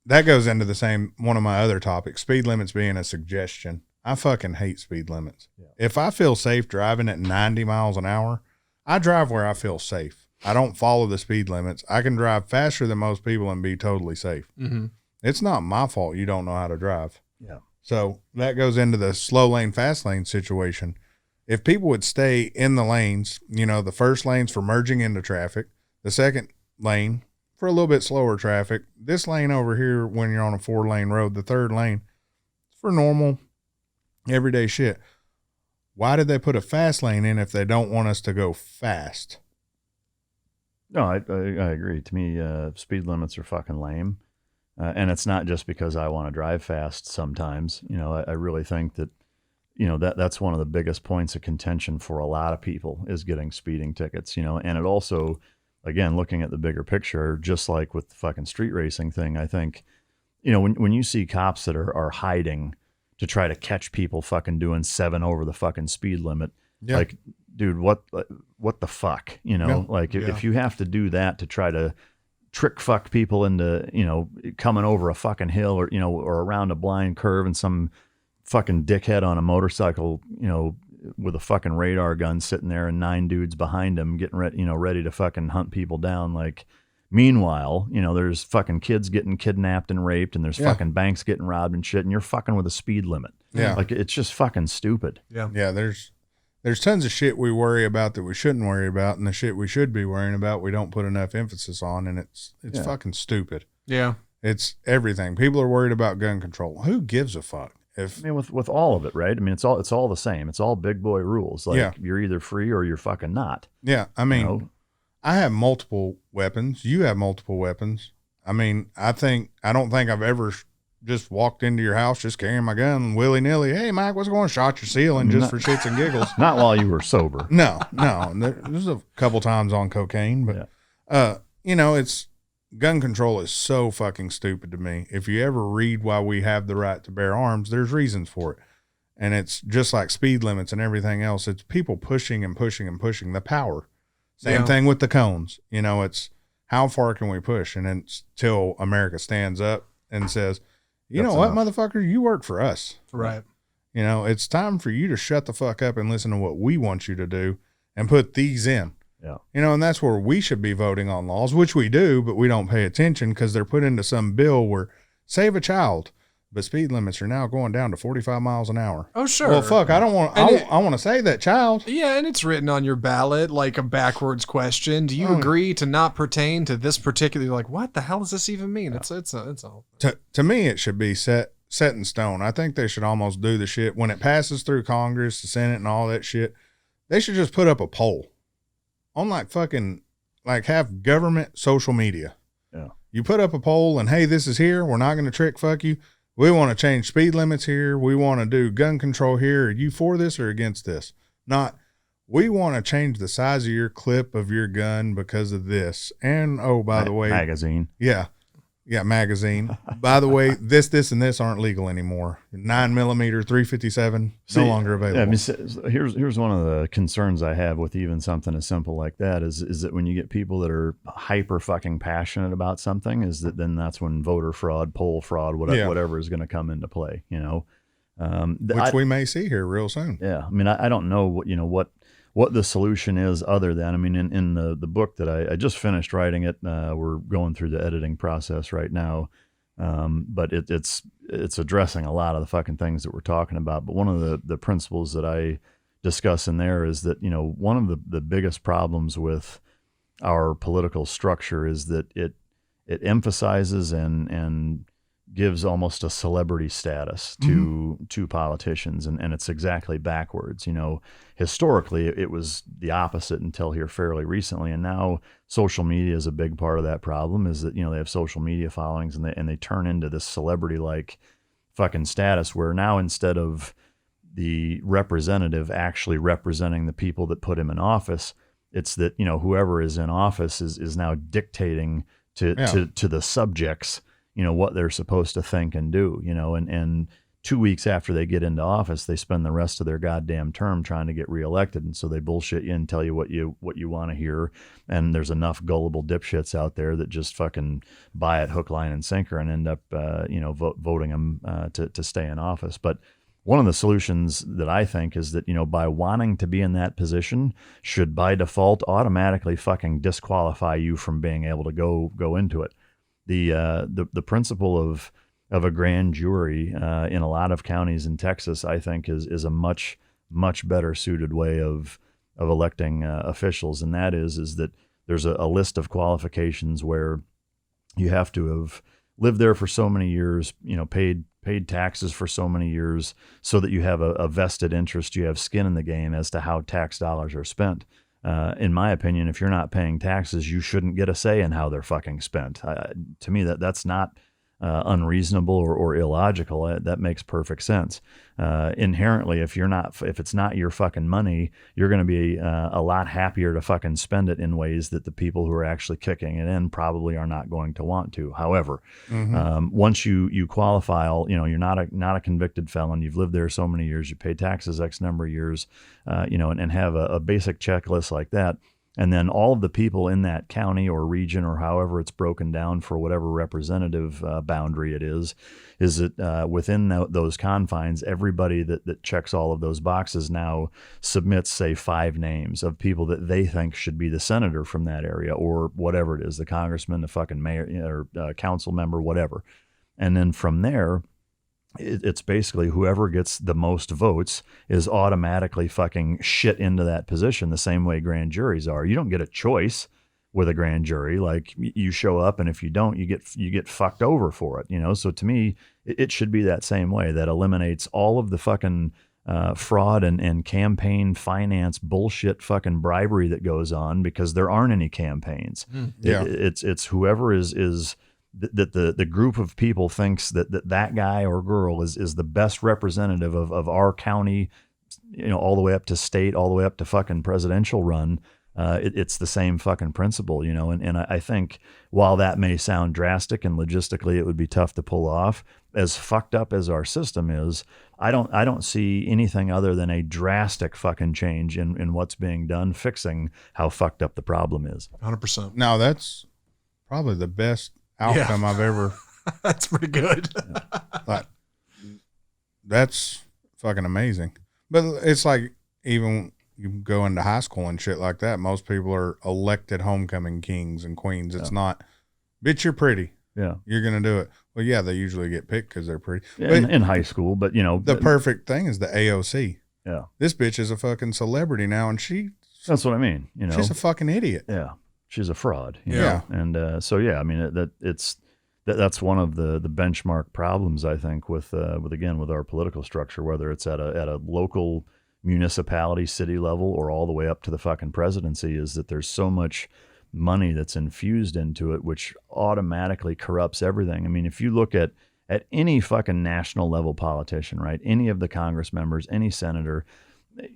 That goes into the same one of my other topics, speed limits being a suggestion. I fucking hate speed limits. Yeah. If I feel safe driving at 90 miles an hour, I drive where I feel safe. I don't follow the speed limits. I can drive faster than most people and be totally safe. Mm-hmm. It's not my fault you don't know how to drive. Yeah. So that goes into the slow lane, fast lane situation. If people would stay in the lanes, the first lane's for merging into traffic, the second lane for a little bit slower traffic, this lane over here when you're on a 4-lane road, the third lane for normal, everyday shit. Why did they put a fast lane in if they don't want us to go fast? No, I agree. To me, speed limits are fucking lame. And it's not just because I want to drive fast sometimes. I really think that, that's one of the biggest points of contention for a lot of people is getting speeding tickets, and it also, again, looking at the bigger picture, just like with the fucking street racing thing, I think, when you see cops that are hiding to try to catch people fucking doing 7 over the fucking speed limit, like, dude, what the fuck, if you have to do that to try to trick fuck people into, coming over a fucking hill or, or around a blind curve and some fucking dickhead on a motorcycle, with a fucking radar gun sitting there and 9 dudes behind him getting ready to fucking hunt people down. Like, I Meanwhile, there's fucking kids getting kidnapped and raped, and there's Yeah. fucking banks getting robbed and shit, and you're fucking with a speed limit. Yeah. Like, it's just fucking stupid. Yeah. Yeah, there's tons of shit we worry about that we shouldn't worry about, and the shit we should be worrying about we don't put enough emphasis on, and it's Yeah. fucking stupid. Yeah. It's everything. People are worried about gun control. Who gives a fuck? If I mean, with all of it, right? I mean, it's all the same. It's all big boy rules. Like, Yeah. you're either free or you're fucking not. yeah, I mean, You know? I have multiple weapons. You have multiple weapons. I mean, I don't think I've ever just walked into your house just carrying my gun willy nilly. Hey, Mike, what's going on? Shot your ceiling just for shits and giggles. Not while you were sober. No. There's a couple times on cocaine, but it's gun control is so fucking stupid to me. If you ever read why we have the right to bear arms, there's reasons for it. And it's just like speed limits and everything else. It's people pushing and pushing and pushing the power. Same thing with the cones. It's how far can we push? And it's till America stands up and says, you That's know what, enough. motherfucker, you work for us. Right. It's time for you to shut the fuck up and listen to what we want you to do and put these in. Yeah. And that's where we should be voting on laws, which we do, but we don't pay attention because they're put into some bill where save a child, but speed limits are now going down to 45 miles an hour. Oh, sure. Well, fuck, I don't want, I want to save that child. Yeah, and it's written on your ballot like a backwards question. Do you Oh. agree to not pertain to this particular? You're like, what the hell does this even mean? Yeah. It's all. To me, it should be set in stone. I think they should almost do the shit when it passes through Congress, the Senate, and all that shit. They should just put up a poll on have government social media. Yeah. You put up a poll and, hey, this is here. We're not going to trick fuck you. We want to change speed limits here. We want to do gun control here. Are you for this or against this? Not, we want to change the size of your clip of your gun because of this. And, oh, by the way, magazine. Yeah, magazine. By the way, this, and this aren't legal anymore. 9mm, 357, no longer available. Yeah, I mean, here's one of the concerns I have with even something as simple like that is that when you get people that are hyper fucking passionate about something, is that then that's when voter fraud, poll fraud, whatever is going to come into play. Which we may see here real soon. Yeah, I mean, I don't know what the solution is other than, I mean, in the book that I just finished writing it, we're going through the editing process right now. But it's addressing a lot of the fucking things that we're talking about. But one of the principles that I discuss in there is that, one of the biggest problems with our political structure is that it emphasizes and gives almost a celebrity status to politicians, and it's exactly backwards. Historically it was the opposite until here fairly recently, and now social media is a big part of that problem. Is that they have social media followings and they turn into this celebrity like fucking status where now instead of the representative actually representing the people that put him in office, it's that whoever is in office is now dictating to the subjects what they're supposed to think and do, and 2 weeks after they get into office, they spend the rest of their goddamn term trying to get reelected. And so they bullshit you and tell you what you want to hear. And there's enough gullible dipshits out there that just fucking buy it hook, line, and sinker and end up, voting them to stay in office. But one of the solutions that I think is that, by wanting to be in that position should by default automatically fucking disqualify you from being able to go into it. The principle of a grand jury in a lot of counties in Texas, I think, is a much better suited way of electing officials, and that is that there's a list of qualifications where you have to have lived there for so many years, paid taxes for so many years, so that you have a vested interest, you have skin in the game as to how tax dollars are spent. In my opinion, if you're not paying taxes, you shouldn't get a say in how they're fucking spent. To me, that's not unreasonable or illogical. That makes perfect sense. Inherently, if it's not your fucking money, you're going to be a lot happier to fucking spend it in ways that the people who are actually kicking it in probably are not going to want to. However, once you qualify, you're not a convicted felon. You've lived there so many years. You pay taxes X number of years, and have a basic checklist like that. And then all of the people in that county or region or however it's broken down for whatever representative boundary it is that within those confines, everybody that checks all of those boxes now submits, say, 5 names of people that they think should be the senator from that area or whatever it is, the congressman, the fucking mayor or council member, whatever. And then from there, it's basically whoever gets the most votes is automatically fucking shit into that position the same way grand juries are. You don't get a choice with a grand jury. Like, you show up, and if you don't, you get fucked over for it, you know? So to me, it should be that same way. That eliminates all of the fucking fraud and campaign finance bullshit fucking bribery that goes on, because there aren't any campaigns. Yeah. It's whoever is that the group of people thinks that guy or girl is the best representative of our county, you know, all the way up to state, all the way up to fucking presidential run. It's the same fucking principle, you know, and I think while that may sound drastic and logistically it would be tough to pull off, as fucked up as our system is, I don't see anything other than a drastic fucking change in what's being done, fixing how fucked up the problem is. 100%. Now that's probably the best outcome I've ever. That's pretty good. Like, that's fucking amazing. But it's like, even you go into high school and shit like that, most people are elected homecoming kings and queens. It's not, bitch, you're pretty. Yeah. You're going to do it. Well, yeah, they usually get picked because they're pretty. Yeah, But in high school, but you know, the perfect thing is the AOC. Yeah. This bitch is a fucking celebrity now, and That's what I mean. You know, she's a fucking idiot. yeah, she's a fraud. You Yeah. know? And so yeah, I mean that's one of the benchmark problems, I think, with our political structure, whether it's at a local municipality, city level, or all the way up to the fucking presidency, is that there's so much money that's infused into it, which automatically corrupts everything. I mean, if you look at any fucking national level politician, right? Any of the Congress members, any senator,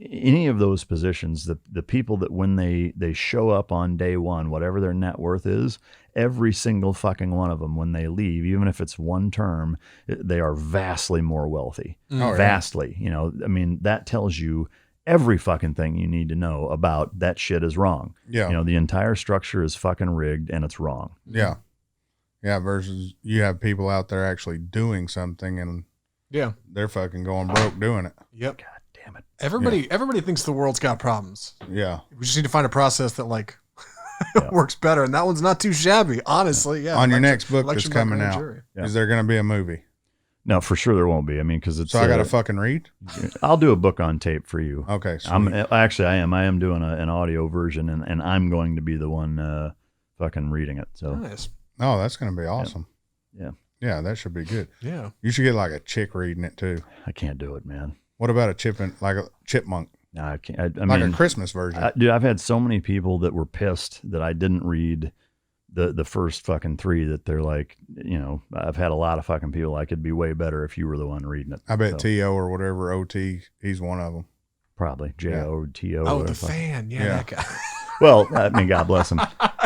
any of those positions, the people that when they show up on day one, whatever their net worth is, every single fucking one of them, when they leave, even if it's one term, they are vastly more wealthy. Oh, Vastly. You know, I mean, that tells you every fucking thing you need to know about that shit is wrong. Yeah. You know, the entire structure is fucking rigged and it's wrong. Yeah. Yeah. Versus you have people out there actually doing something, and Yeah. they're fucking going broke doing it. Yep. God damn it. Everybody thinks the world's got problems. Yeah. We just need to find a process that works better, and that one's not too shabby, honestly. Yeah. On your next book that's election by coming grand out, jury. Yeah. is there going to be a movie? No, for sure there won't be. I mean, because it's. So I got to fucking read? I'll do a book on tape for you. Okay. Sweet. I am doing an audio version, and I'm going to be the one fucking reading it. So Nice. Oh, that's going to be awesome. Yeah. Yeah, that should be good. Yeah. You should get like a chick reading it too. I can't do it, man. What about a chipmunk? No, I can't. I Like mean, a Christmas version. dude, I've had so many people that were pissed that I didn't read the first fucking 3, that they're like, you know, I've had a lot of fucking people like, it'd be way better if you were the one reading it. I bet So, T.O. or whatever, O.T., he's one of them. probably J-O-T-O. Oh, or the fuck- fan. Yeah. Yeah. That guy. Well, I mean, God bless him.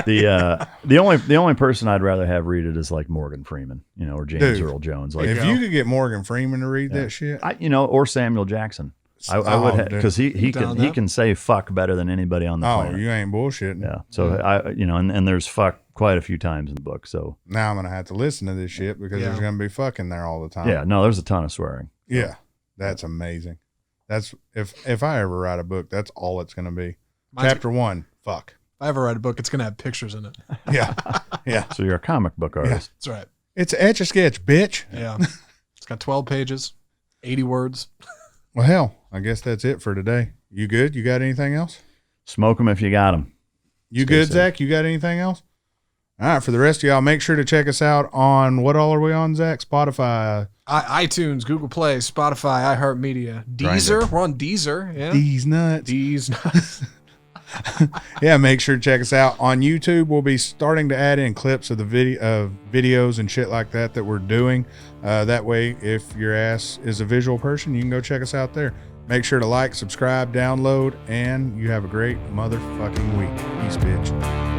The only person I'd rather have read it is like Morgan Freeman, you know, or James Dude, Earl Jones. Like, If you could get Morgan Freeman to read Yeah. that shit. or Samuel Jackson. I Oh, would, dude. because he Down can that. say fuck better than anybody on the Oh, planet. you ain't bullshitting. Yeah. So and there's fuck quite a few times in the book. So Now I'm going to have to listen to this shit because Yeah. there's going to be fucking there all the time. yeah, no, there's a ton of swearing. Yeah. That's amazing. That's if I ever write a book, that's all it's going to be. Mine's- Chapter 1, fuck. If I ever write a book, it's going to have pictures in it. Yeah. Yeah. So you're a comic book artist. That's right. It's Etch a Sketch, bitch. Yeah. It's got 12 pages, 80 words. Well, hell, I guess that's it for today. You good? You got anything else? Smoke them if you got them. You Stay good, safe. Zach? You got anything else? All right. For the rest of y'all, make sure to check us out on, what all are we on, Zach? Spotify. iTunes, Google Play, Spotify, iHeartMedia, Deezer. We're on Deezer. Yeah. These nuts. Deez nuts. Yeah, make sure to check us out on YouTube. We'll be starting to add in clips of the videos and shit like that we're doing. That way, if your ass is a visual person, you can go check us out there. Make sure to like, subscribe, download, and you have a great motherfucking week. Peace, bitch.